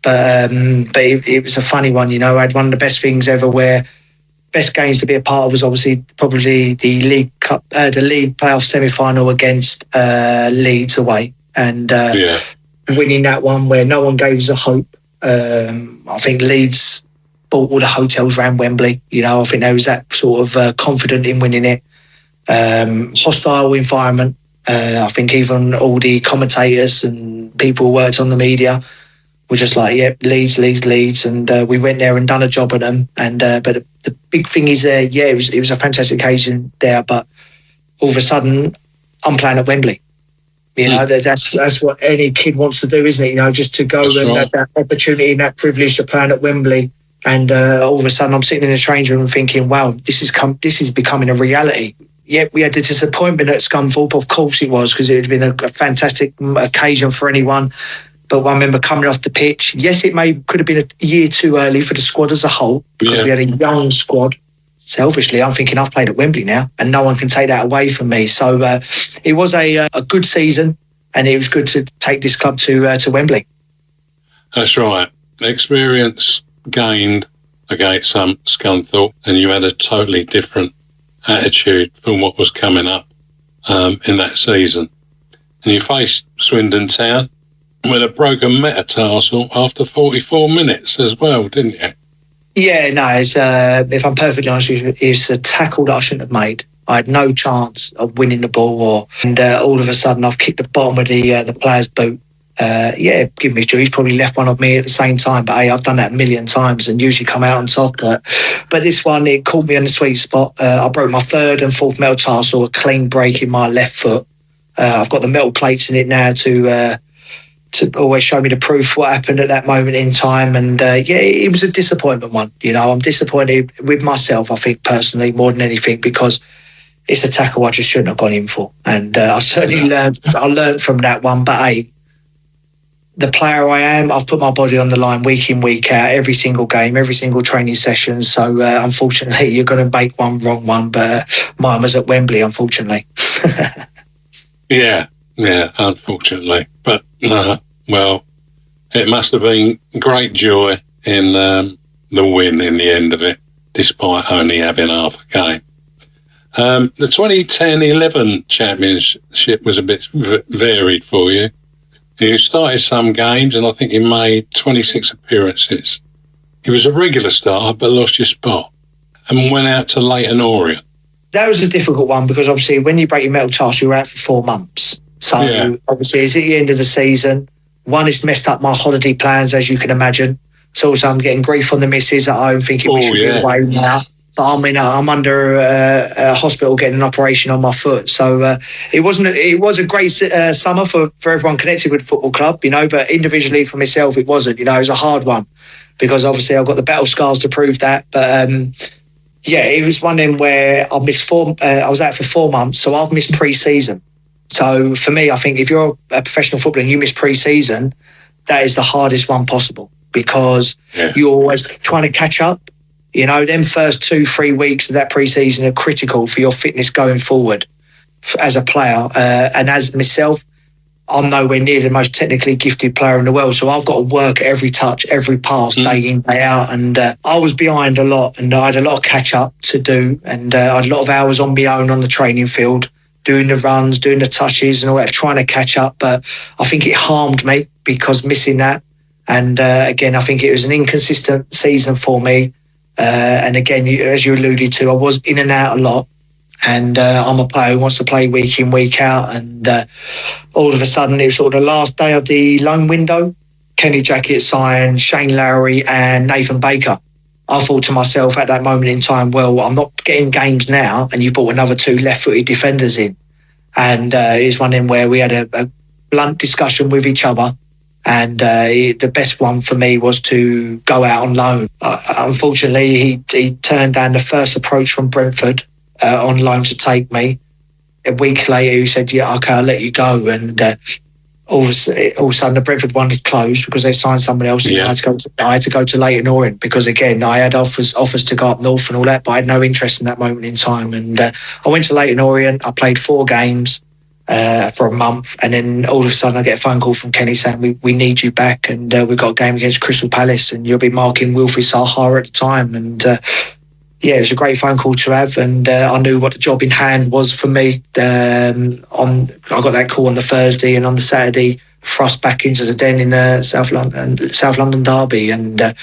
But it was a funny one, you know. I had one of the best things ever where best games to be a part of was obviously probably the League Cup, the League playoff semi-final against Leeds away. And winning that one where no one gave us a hope. I think Leeds bought all the hotels around Wembley. You know, I think they was that sort of confident in winning it. Hostile environment. I think even all the commentators and people who worked on the media were just like, yep, Leeds. And we went there and done a job at them. And but the big thing is it was a fantastic occasion there. But all of a sudden, I'm playing at Wembley. You know, that's what any kid wants to do, isn't it? You know, just to go and have that opportunity and that privilege to play at Wembley. And all of a sudden I'm sitting in a change room thinking, wow, this is becoming a reality. Yep, we had the disappointment at Scunthorpe, of course it was, because it had been a fantastic occasion for anyone. But I remember coming off the pitch. Yes, could have been a year too early for the squad as a whole, because we had a young squad. Selfishly, I'm thinking I've played at Wembley now and no one can take that away from me. So it was a good season. and it was good to take this club to Wembley. That's right. Experience gained against Scunthorpe, and you had a totally different attitude from what was coming up in that season. And you faced Swindon Town with a broken metatarsal after 44 minutes as well, didn't you? Yeah, no, if I'm perfectly honest with you, it's a tackle that I shouldn't have made. I had no chance of winning the ball, and all of a sudden I've kicked the bottom of the player's boot. Give me a joy. He's probably left one of me at the same time, but hey, I've done that a million times and usually come out on top. But this one, it caught me on the sweet spot. I broke my third and fourth metatarsal, a clean break in my left foot. I've got the metal plates in it now to always show me the proof what happened at that moment in time. And it was a disappointment one. You know, I'm disappointed with myself, I think, personally, more than anything, because it's a tackle I just shouldn't have gone in for. And I certainly learned from that one. But hey, the player I am, I've put my body on the line week in, week out, every single game, every single training session. So unfortunately, you're going to make one wrong one, but mine was at Wembley, unfortunately. Yeah, unfortunately. But, well, it must have been great joy in the win in the end of it, despite only having half a game. The 2010-11 championship was a bit varied for you. You started some games, and I think you made 26 appearances. You was a regular starter, but lost your spot and went out to Leyton Orient. That was a difficult one because obviously when you break your metatarsal, you're out for 4 months. So obviously it's at the end of the season. One, it's messed up my holiday plans, as you can imagine. So also I'm getting grief from the missus at home thinking we should be away now. But I'm under a hospital getting an operation on my foot. So it was a great summer for everyone connected with the football club, you know, but individually for myself, it wasn't, you know, it was a hard one because obviously I've got the battle scars to prove that. But it was one of them where I missed I was out for 4 months. So I've missed pre-season. So for me, I think if you're a professional footballer and you miss pre-season, that is the hardest one possible because you're always trying to catch up. You know, them first 2-3 weeks of that pre-season are critical for your fitness going forward as a player. And as myself, I'm nowhere near the most technically gifted player in the world. So I've got to work every touch, every pass, day in, day out. And I was behind a lot and I had a lot of catch up to do. And I had a lot of hours on my own on the training field, doing the runs, doing the touches and all that, trying to catch up. But I think it harmed me because missing that. And again, I think it was an inconsistent season for me. And again, as you alluded to, I was in and out a lot. And I'm a player who wants to play week in, week out. And all of a sudden, it was sort of the last day of the loan window. Kenny Jackett signed Shane Lowry and Nathan Baker. I thought to myself at that moment in time, well, I'm not getting games now. And you brought another 2 left-footed defenders in. And it was one in where we had a blunt discussion with each other. And the best one for me was to go out on loan. Unfortunately, he turned down the first approach from Brentford on loan to take me. A week later, he said, yeah, okay, I'll let you go. And all of a sudden, the Brentford one had closed because they signed somebody else. And I had to go to Leyton Orient because, again, I had offers to go up north and all that, but I had no interest in that moment in time. And I went to Leyton Orient. I played 4 games. For a month, and then all of a sudden I get a phone call from Kenny saying we need you back, and we've got a game against Crystal Palace and you'll be marking Wilfried Zaha at the time. And it was a great phone call to have, and I knew what the job in hand was for me. I got that call on the Thursday, and on the Saturday thrust back into the den in South London derby, and I'm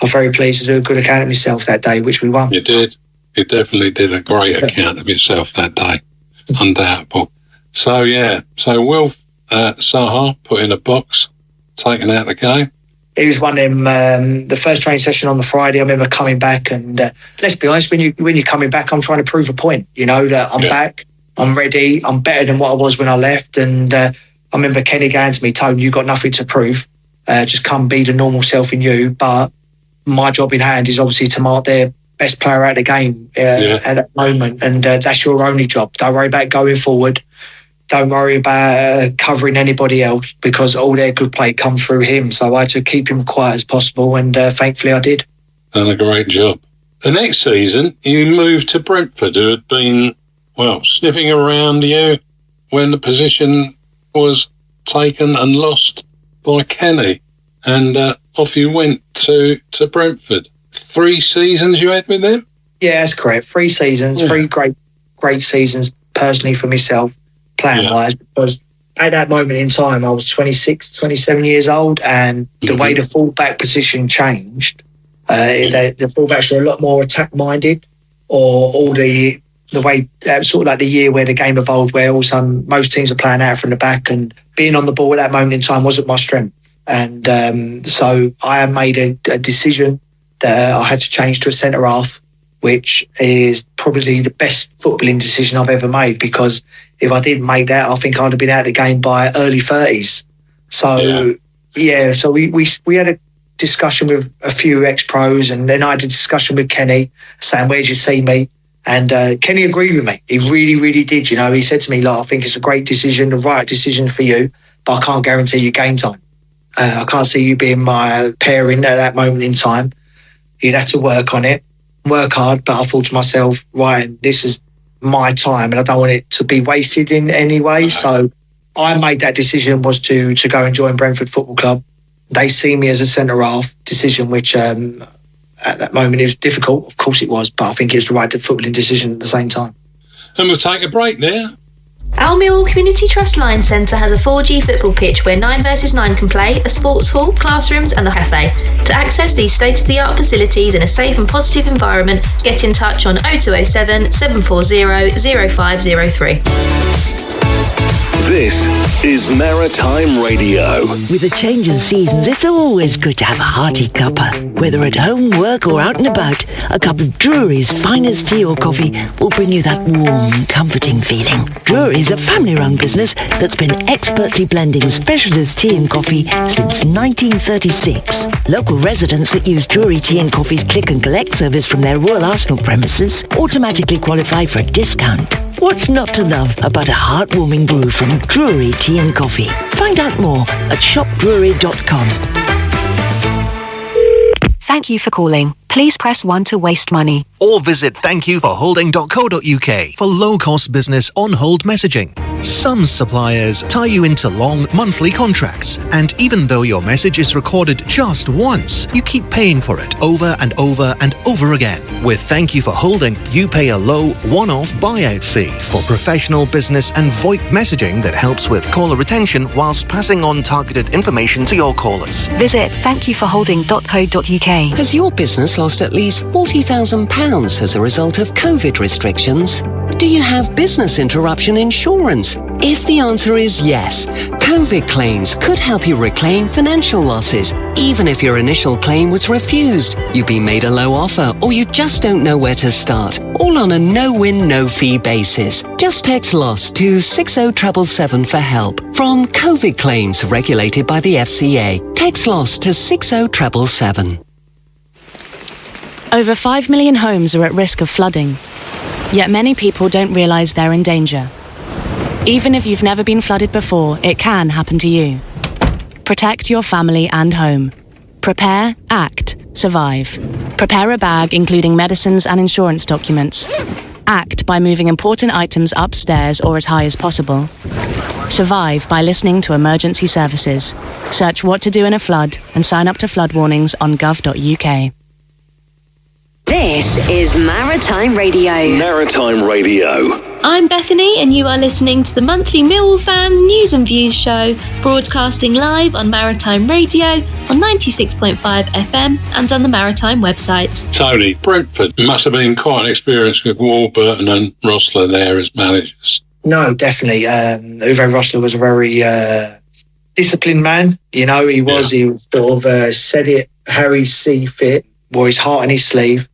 very pleased to do a good account of myself that day, which we won. You did. You definitely did a great account of yourself that day, undoubtable. So Wilf Zaha put in a box, taken out the game. It was one of them, the first training session on the Friday, I remember coming back and let's be honest, when you're coming back, I'm trying to prove a point, you know, that I'm back, I'm ready, I'm better than what I was when I left. And I remember Kenny going to me, Tone, you've got nothing to prove, just come be the normal self in you. But my job in hand is obviously to mark their best player out of the game at that moment. And that's your only job. Don't worry about going forward. Don't worry about covering anybody else because all their good play comes through him. So I had to keep him quiet as possible, and thankfully I did. Done a great job. The next season, you moved to Brentford, who had been, sniffing around you when the position was taken and lost by Kenny, and off you went to Brentford. 3 seasons you had with them? Yeah, that's correct. 3 seasons, 3 great seasons personally for myself, playing-wise, because at that moment in time, I was 26, 27 years old, and the way the fullback position changed, the fullbacks were a lot more attack-minded, or all the way, sort of like the year where the game evolved, where all of a sudden most teams are playing out from the back, and being on the ball at that moment in time wasn't my strength. And so I made a decision that I had to change to a centre-half, which is probably the best footballing decision I've ever made, because if I didn't make that, I think I'd have been out of the game by early 30s. So, so we had a discussion with a few ex-pros, and then I had a discussion with Kenny saying, where do you see me? And Kenny agreed with me. He really, really did. You know, he said to me, I think it's a great decision, the right decision for you, but I can't guarantee you game time. I can't see you being my pairing at that moment in time. You'd have to work on it, work hard. But I thought to myself, right, this is my time and I don't want it to be wasted in any way. So I made that decision, was to go and join Brentford Football Club. They see me as a centre-half decision, which at that moment it was difficult. Of course it was, but I think it was the right footballing decision at the same time. And we'll take a break there. Our Millwall Community Trust Line Centre has a 4G football pitch where 9 versus 9 can play, a sports hall, classrooms and a cafe. To access these state-of-the-art facilities in a safe and positive environment, get in touch on 0207 740 0503. This is Maritime Radio. With a change in seasons, it's always good to have a hearty cuppa. Whether at home, work or out and about, a cup of Drury's finest tea or coffee will bring you that warm, comforting feeling. Drury's a family-run business that's been expertly blending specialist tea and coffee since 1936. Local residents that use Drury Tea and Coffee's click and collect service from their Royal Arsenal premises automatically qualify for a discount. What's not to love about a heartwarming brew from Drury Tea and Coffee? Find out more at shopdrury.com. Thank you for calling. Please press 1 to waste money. Or visit thankyouforholding.co.uk for low-cost business on-hold messaging. Some suppliers tie you into long monthly contracts, and even though your message is recorded just once, you keep paying for it over and over and over again. With Thank You for Holding, you pay a low one-off buyout fee for professional business and VoIP messaging that helps with caller retention whilst passing on targeted information to your callers. Visit thankyouforholding.co.uk. Has your business lost at least £40,000 as a result of COVID restrictions? Do you have business interruption insurance? If the answer is yes, COVID claims could help you reclaim financial losses, even if your initial claim was refused, you've been made a low offer, or you just don't know where to start. All on a no-win, no-fee basis. Just text LOSS to 60777 for help. From COVID claims regulated by the FCA. Text LOSS to 60777. Over 5 million homes are at risk of flooding, yet many people don't realise they're in danger. Even if you've never been flooded before, it can happen to you. Protect your family and home. Prepare, act, survive. Prepare a bag including medicines and insurance documents. Act by moving important items upstairs or as high as possible. Survive by listening to emergency services. Search what to do in a flood and sign up to flood warnings on gov.uk. This is Maritime Radio. Maritime Radio. I'm Bethany and you are listening to the monthly Millwall Fans News and Views show, broadcasting live on Maritime Radio on 96.5 FM and on the Maritime website. Tony, Brentford must have been quite an experience with Warburton and Rossler there as managers. No, definitely. Uwe Rossler was a very disciplined man. You know, he sort of said it how he see fit, wore his heart on his sleeve.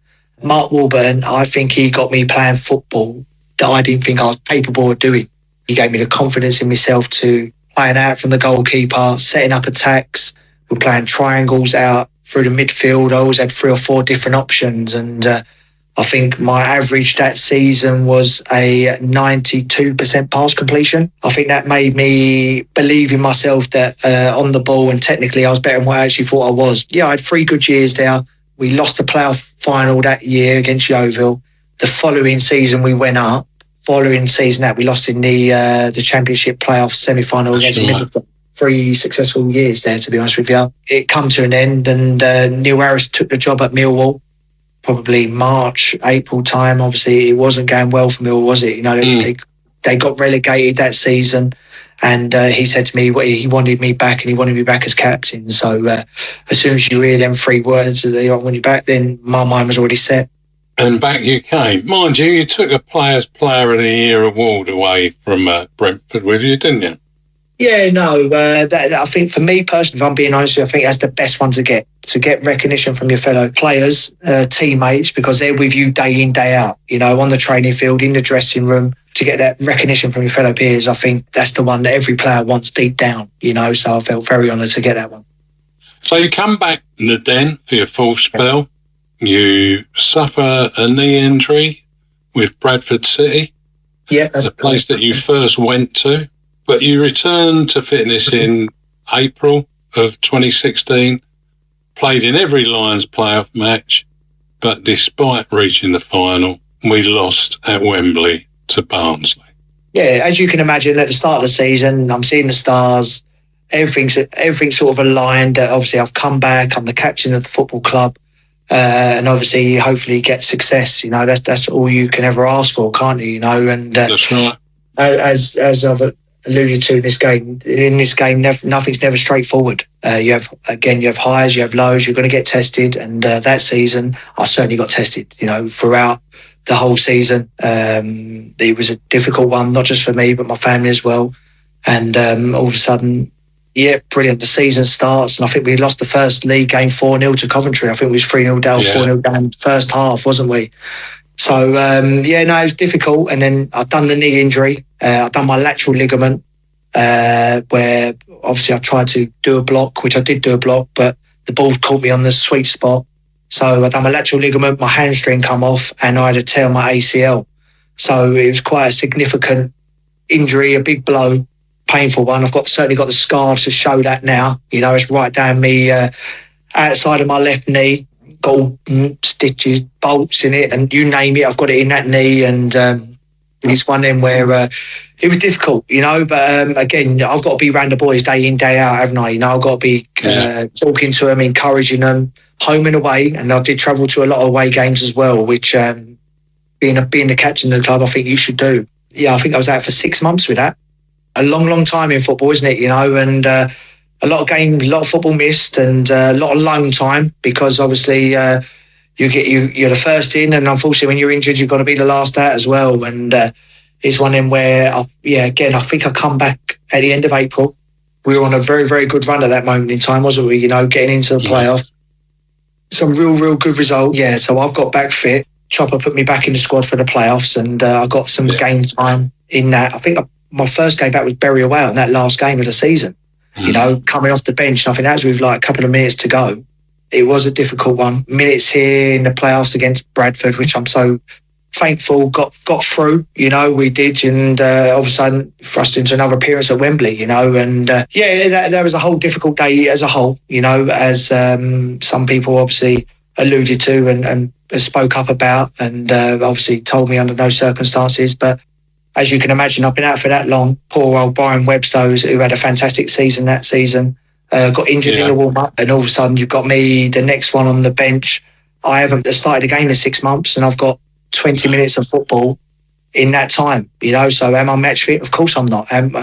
Mark Warburton, I think he got me playing football that I didn't think I was capable of doing. He gave me the confidence in myself to playing out from the goalkeeper, setting up attacks. We're playing triangles out through the midfield. I always had 3 or 4 different options. And I think my average that season was a 92% pass completion. I think that made me believe in myself that on the ball and technically I was better than what I actually thought I was. Yeah, I had 3 good years there. We lost the playoff final that year against Yeovil. The following season we went up. Following season that we lost in the championship playoff semi-final against Millwall. 3 successful years there, to be honest with you. It come to an end, and Neil Harris took the job at Millwall, probably March, April time. Obviously, it wasn't going well for Millwall, was it? You know, they got relegated that season, and he said to me he wanted me back, and he wanted me back as captain. So as soon as you hear them 3 words that they want you back, then my mind was already set. And back you came. Mind you, you took a Players Player of the Year award away from Brentford with you, didn't you? Yeah, no, I think for me personally, if I'm being honest with you, I think that's the best one to get recognition from your fellow players, teammates, because they're with you day in, day out, you know, on the training field, in the dressing room. To get that recognition from your fellow peers, I think that's the one that every player wants deep down, you know, so I felt very honoured to get that one. So you come back in the Den for your 4th spell. You suffer a knee injury with Bradford City, the place that you first went to, but you returned to fitness in April of 2016, played in every Lions playoff match, but despite reaching the final, we lost at Wembley to Barnsley. Yeah, as you can imagine, at the start of the season, I'm seeing the stars, everything's sort of aligned. Obviously, I've come back, I'm the captain of the football club. And obviously, hopefully, get success. You know, that's all you can ever ask for, can't you? You know, and that's right. As I've alluded to in this game, nothing's never straightforward. You have highs, you have lows. You're going to get tested, and that season, I certainly got tested. You know, throughout the whole season, it was a difficult one, not just for me, but my family as well. And all of a sudden. Yeah, brilliant. The season starts, and I think we lost the first league game 4-0 to Coventry. I think we was 3-0 down, 4-0 down first half, wasn't we? So, it was difficult. And then I've done the knee injury. I've done my lateral ligament, where obviously I tried to do a block, which I did do a block, but the ball caught me on the sweet spot. So I've done my lateral ligament, my hamstring come off, and I had to tear my ACL. So it was quite a significant injury, a big blow. Painful one. I've certainly got the scar to show that now. You know, it's right down me outside of my left knee. Got all stitches, bolts in it, and you name it, I've got it in that knee. And it's one of them where it was difficult, you know. But again, I've got to be around the boys day in, day out, haven't I? You know, I've got to be talking to them, encouraging them, home and away. And I did travel to a lot of away games as well, which being the captain of the club, I think you should do. Yeah, I think I was out for 6 months with that. A long, long time in football, isn't it? You know, and a lot of games, a lot of football missed, and a lot of loan time, because obviously you're the first in, and unfortunately when you're injured, you've got to be the last out as well. And it's one of them where, I think I come back at the end of April. We were on a very, very good run at that moment in time, wasn't we? You know, getting into the playoff, some real, real good result. Yeah, so I've got back fit. Chopper put me back in the squad for the playoffs, and I got some game time in that. I think my first game back was Bury away on that last game of the season. You know, coming off the bench, and I think that was with like a couple of minutes to go. It was a difficult one. Minutes here in the playoffs against Bradford, which I'm so thankful got through. You know, we did, and all of a sudden thrust into another appearance at Wembley. You know, and that was a whole difficult day as a whole. You know, as some people obviously alluded to and spoke up about, and obviously told me under no circumstances, but. As you can imagine, I've been out for that long. Poor old Brian Webstows, who had a fantastic season that season, got injured in the warm-up, and all of a sudden you've got me, the next one on the bench. I haven't started a game in 6 months, and I've got 20 minutes of football in that time. You know, so am I match fit? Of course I'm not. Am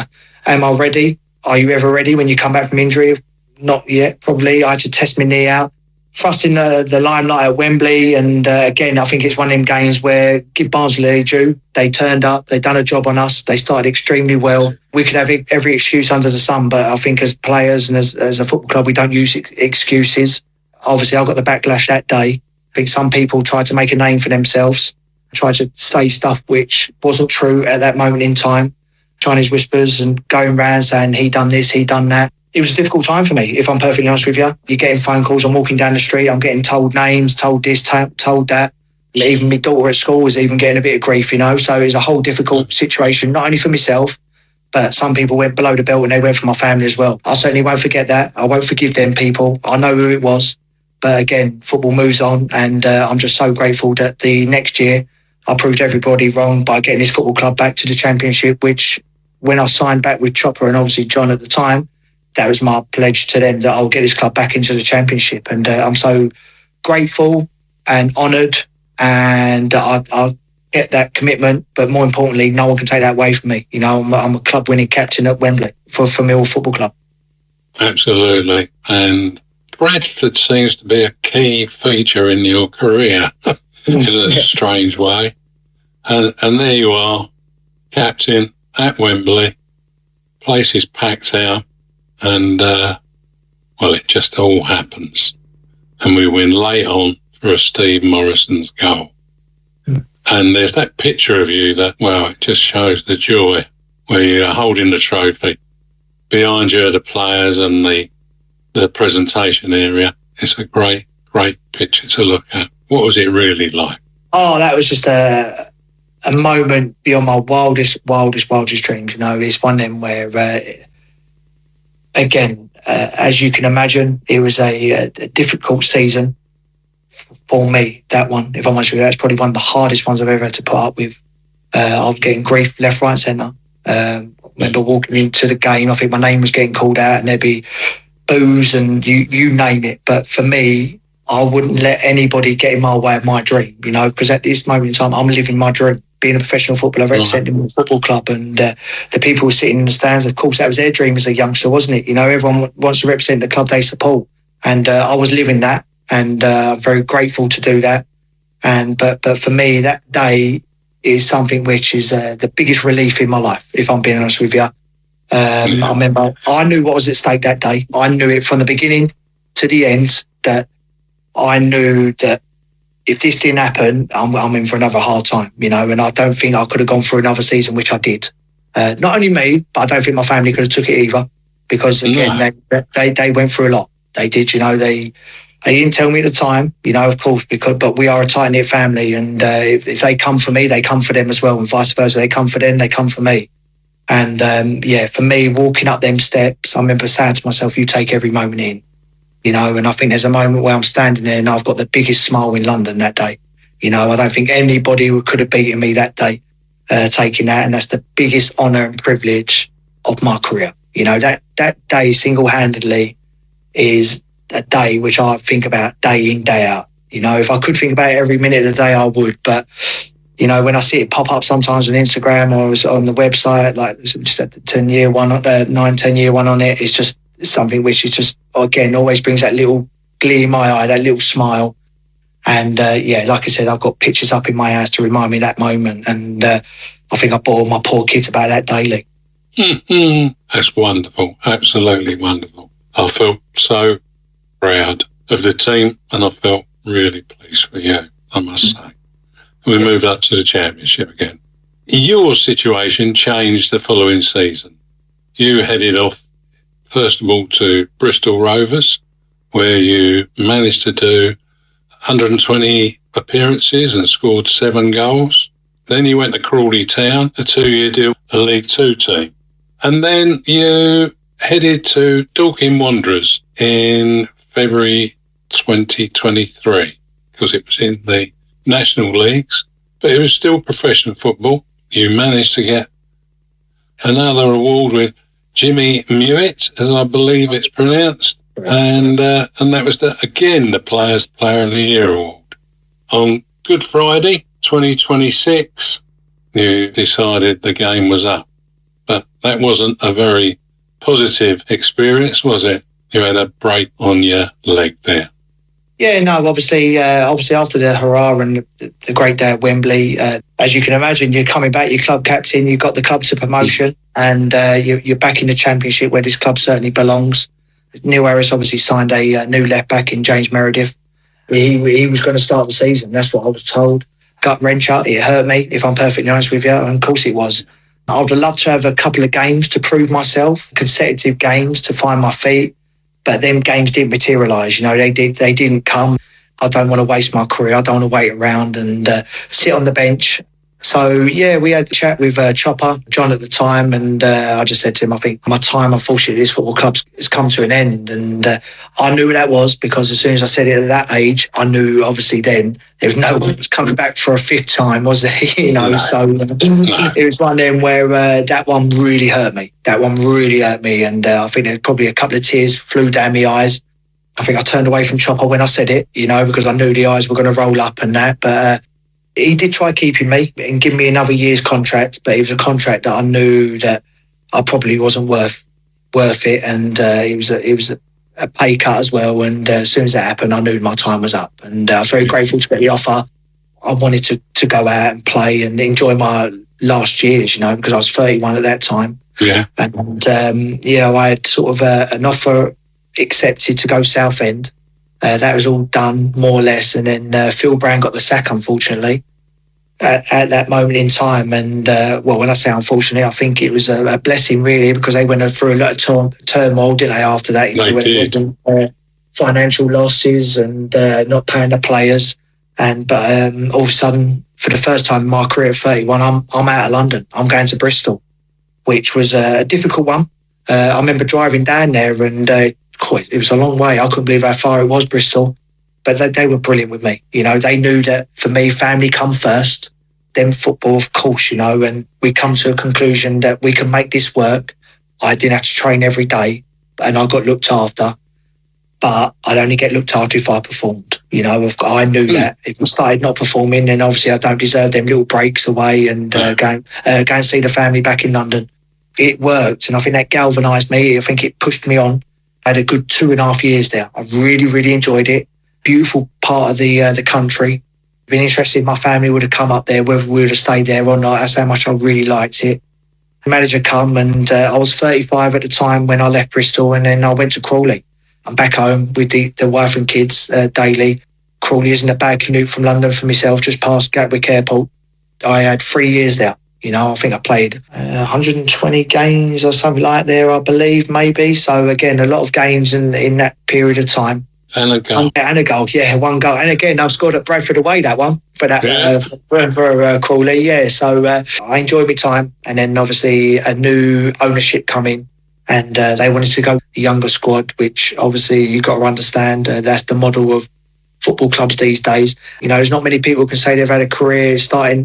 I ready? Are you ever ready when you come back from injury? Not yet, probably. I had to test my knee out. Thrust in the limelight at Wembley, and again, I think it's one of them games where give Barnsley due. They turned up, they done a job on us, they started extremely well. We could have every excuse under the sun, but I think as players and as a football club, we don't use excuses. Obviously, I got the backlash that day. I think some people tried to make a name for themselves, tried to say stuff which wasn't true at that moment in time. Chinese whispers and going around saying he done this, he done that. It was a difficult time for me, if I'm perfectly honest with you. You're getting phone calls, I'm walking down the street, I'm getting told names, told this, told that. Even my daughter at school was even getting a bit of grief, you know. So it was a whole difficult situation, not only for myself, but some people went below the belt and they went for my family as well. I certainly won't forget that. I won't forgive them people. I know who it was. But again, football moves on, and I'm just so grateful that the next year I proved everybody wrong by getting this football club back to the Championship, which when I signed back with Chopper and obviously John at the time, that was my pledge to them, that I'll get this club back into the Championship. And I'm so grateful and honoured, and I'll get that commitment. But more importantly, no one can take that away from me. You know, I'm a club-winning captain at Wembley for Millwall Football Club. Absolutely. And Bradford seems to be a key feature in your career in a strange way. And there you are, captain at Wembley, place is packed out, and, it just all happens. And we win late on for a Steve Morrison's goal. And there's that picture of you that, it just shows the joy where you're holding the trophy. Behind you are the players and the presentation area. It's a great, great picture to look at. What was it really like? Oh, that was just a moment beyond my wildest dreams. You know, it's one of them where, again, as you can imagine, it was a difficult season for me, that one. If I'm honest with you, that's probably one of the hardest ones I've ever had to put up with. I was getting grief left, right, centre. I remember walking into the game, I think my name was getting called out, and there'd be boos and you name it. But for me, I wouldn't let anybody get in my way of my dream, you know, because at this moment in time, I'm living my dream, being a professional footballer, representing a football club. And the people who were sitting in the stands, of course, that was their dream as a youngster, wasn't it? You know, everyone wants to represent the club they support. And I was living that, and I'm very grateful to do that. But for me, that day is something which is the biggest relief in my life, if I'm being honest with you. I remember I knew what was at stake that day. I knew it from the beginning to the end, that I knew that if this didn't happen, I'm in for another hard time, you know, and I don't think I could have gone through another season, which I did. Not only me, but I don't think my family could have took it either, because again, they went through a lot. They did, you know, they didn't tell me at the time, you know, of course, but we are a tight-knit family, and if they come for me, they come for them as well, and vice versa. They come for them, they come for me. And for me, walking up them steps, I remember saying to myself, you take every moment in, you know, and I think there's a moment where I'm standing there and I've got the biggest smile in London that day. You know, I don't think anybody could have beaten me that day, taking that, and that's the biggest honour and privilege of my career. You know, that day single-handedly is a day which I think about day in, day out. You know, if I could think about it every minute of the day, I would. But, you know, when I see it pop up sometimes on Instagram or on the website, like just at the 10-year one, 9-10-year one on it, it's just something which is just, again, always brings that little glee in my eye, that little smile. And, like I said, I've got pictures up in my house to remind me of that moment. And I think I bore my poor kids about that daily. That's wonderful. Absolutely wonderful. I felt so proud of the team, and I felt really pleased for you, I must say. We moved up to the Championship again. Your situation changed the following season. You headed off, first of all, to Bristol Rovers, where you managed to do 120 appearances and scored 7 goals. Then you went to Crawley Town, a 2-year deal, a League 2 team. And then you headed to Dorking Wanderers in February 2023, because it was in the National Leagues, but it was still professional football. You managed to get another award with Jimmy Mewett, as I believe it's pronounced, and that was the Players Player of the Year award. On Good Friday 2026, you decided the game was up, but that wasn't a very positive experience, was it? You had a break on your leg there. Yeah, no, obviously after the hurrah and the great day at Wembley, as you can imagine, you're coming back, you're club captain, you've got the club to promotion, and you're back in the Championship where this club certainly belongs. Neil Harris obviously signed a new left back in James Meredith. He was going to start the season, that's what I was told. Gut wrencher, it hurt me, if I'm perfectly honest with you, and of course it was. I would have loved to have a couple of games to prove myself, consecutive games to find my feet. But them games didn't materialise, you know, they didn't come. I don't want to waste my career. I don't want to wait around and sit on the bench So, yeah, we had a chat with Chopper, John at the time, and I just said to him, I think my time, unfortunately, this football club has come to an end. And I knew what that was, because as soon as I said it at that age, I knew, obviously, then there was no one was coming back for a fifth time, was there? No. So it was one of them where that one really hurt me. And I think there was probably a couple of tears flew down my eyes. I think I turned away from Chopper when I said it, because I knew the eyes were going to roll up and that. But he did try keeping me and give me another year's contract, but it was a contract that I knew that I probably wasn't worth it, and it was a pay cut as well. And as soon as that happened, I knew my time was up, and I was very grateful to get the offer. I wanted to go out and play and enjoy my last years, because I was 31 at that time. Yeah, and I had sort of an offer accepted to go Southend. That was all done, more or less. And then Phil Brown got the sack, unfortunately, at that moment in time. And, when I say unfortunately, I think it was a blessing, really, because they went through a lot of turmoil, didn't they, after that? They did. Financial losses and not paying the players. But all of a sudden, for the first time in my career at 31, I'm out of London. I'm going to Bristol, which was a difficult one. I remember driving down there, and it was a long way. I couldn't believe how far it was, Bristol. But they were brilliant with me. They knew that for me, family come first, then football, of course, and we come to a conclusion that we can make this work. I didn't have to train every day, and I got looked after. But I'd only get looked after if I performed. I knew that. If I started not performing, then obviously I don't deserve them little breaks away and go and see the family back in London. It worked, and I think that galvanised me. I think it pushed me on. I had a good 2.5 years there. I really, really enjoyed it. Beautiful part of the country. Been interested if my family would have come up there, whether we would have stayed there or not. That's how much I really liked it. The manager come, and I was 35 at the time when I left Bristol, and then I went to Crawley. I'm back home with the wife and kids daily. Crawley isn't a bad commute from London for myself, just past Gatwick Airport. I had 3 years there. I think I played 120 games or something like there, I believe, maybe. So, again, a lot of games in that period of time. And a goal. One goal. And, again, I've scored at Brentford away, that one, for Crawley, yeah. So, I enjoyed my time. And then, obviously, a new ownership come in, and they wanted to go the younger squad, which, obviously, you've got to understand that's the model of football clubs these days. There's not many people can say they've had a career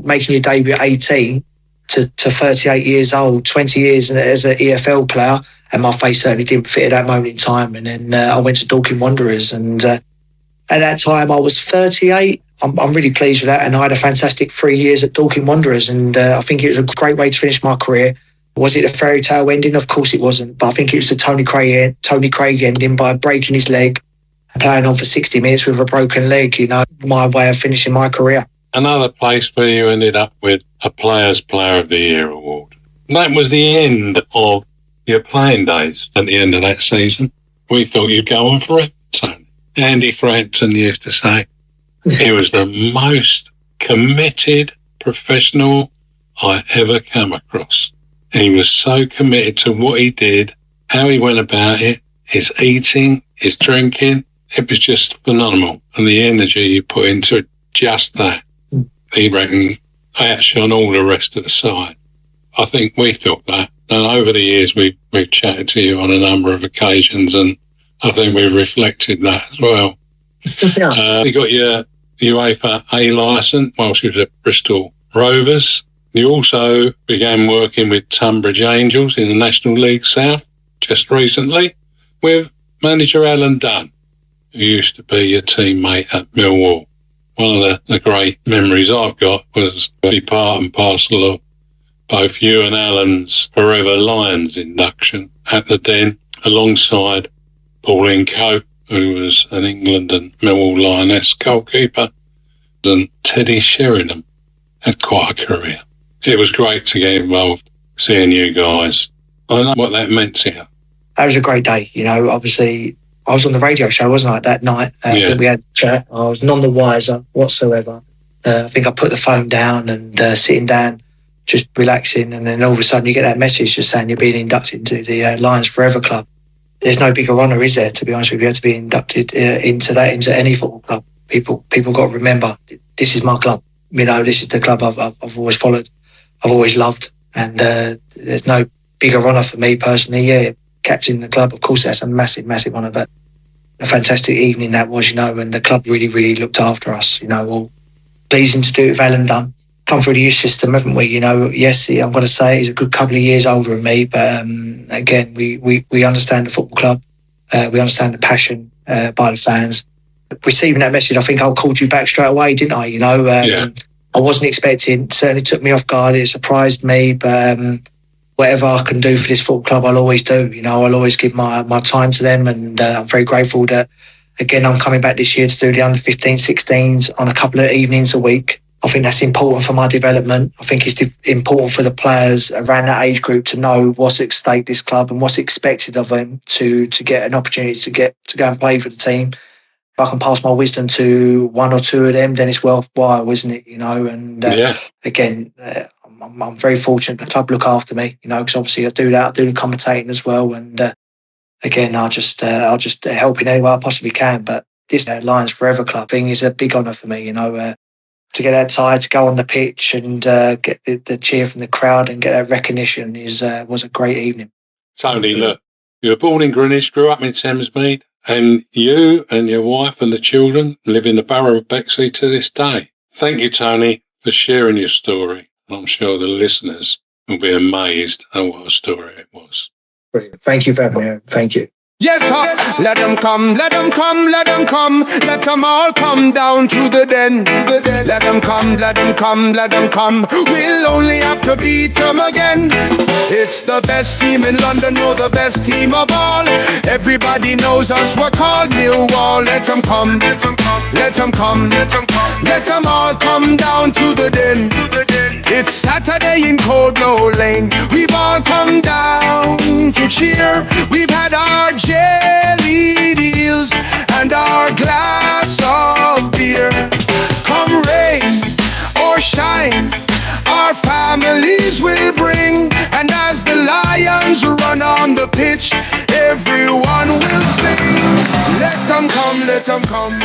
making your debut at 18 to 38 years old, 20 years as an EFL player, and my face certainly didn't fit at that moment in time. And then I went to Dorking Wanderers, and at that time I was 38. I'm really pleased with that, and I had a fantastic 3 years at Dorking Wanderers, and I think it was a great way to finish my career. Was it a fairy tale ending? Of course it wasn't, but I think it was the Tony Craig ending by breaking his leg and playing on for 60 minutes with a broken leg, my way of finishing my career. Another place where you ended up with a Players' Player of the Year award. That was the end of your playing days at the end of that season. We thought you'd go on forever, Tony. Andy Frampton used to say he was the most committed professional I ever come across. He was so committed to what he did, how he went about it, his eating, his drinking. It was just phenomenal. And the energy you put into it, just that. He reckoned outshone all the rest of the side. I think we thought that. And over the years, we've chatted to you on a number of occasions, and I think we've reflected that as well. You got your UEFA A licence whilst you was at Bristol Rovers. You also began working with Tonbridge Angels in the National League South just recently with manager Alan Dunn, who used to be your teammate at Millwall. One of the great memories I've got was be part and parcel of both you and Alan's Forever Lions induction at the Den, alongside Pauline Coe, who was an England and Millwall Lioness goalkeeper, and Teddy Sheringham had quite a career. It was great to get involved, seeing you guys. I know what that meant to you. That was a great day. Obviously, I was on the radio show, wasn't I, that night? We had a chat. I was none the wiser whatsoever. I think I put the phone down and sitting down, just relaxing, and then all of a sudden you get that message just saying you're being inducted into the Lions Forever Club. There's no bigger honour, is there, to be honest with you, to be inducted into any football club. People got to remember, this is my club. this is the club I've always followed, I've always loved, and there's no bigger honour for me personally. Yeah, captaining the club, of course, that's a massive, massive honour, but a fantastic evening that was, and the club really, really looked after us, all pleasing to do it with Alan Dunn. Come through the youth system, haven't we? Yes, I'm going to say he's a good couple of years older than me, but again, we understand the football club, we understand the passion by the fans. Receiving that message, I think I called you back straight away, didn't I? I wasn't expecting, certainly took me off guard, it surprised me, but whatever I can do for this football club, I'll always do. I'll always give my time to them, and I'm very grateful that, again, I'm coming back this year to do the under 15, 16s on a couple of evenings a week. I think that's important for my development. I think it's important for the players around that age group to know what's at stake this club and what's expected of them to get an opportunity to go and play for the team. If I can pass my wisdom to one or two of them, then it's worthwhile, isn't it? And again, I'm very fortunate the club look after me, because obviously I do that. I do the commentating as well. And again, I'll just help in any way I possibly can. But this Lions Forever Club thing is a big honour for me, to get outside, to go on the pitch and get the cheer from the crowd and get that recognition was a great evening. Tony, look, you were born in Greenwich, grew up in Thamesmead, and you and your wife and the children live in the borough of Bexley to this day. Thank you, Tony, for sharing your story. I'm sure the listeners will be amazed at what a story it was. Brilliant. Thank you for having me. Thank you. Yes, sir. Let them come, let them come, let them come. Let them all come down to the den. Let them come, let them come, let them come. We'll only have to beat them again. It's the best team in London, you're the best team of all. Everybody knows us, we're called Millwall. Let them come, let them come, let them come, let them come. Let them all come down to the den. It's Saturday in Cold Blow Lane. We've all come down to cheer. We've had our jelly deals and our glass of beer. Come rain or shine, our families will bring. And as the Lions run on the pitch, everyone will sing. Let them come, let them come.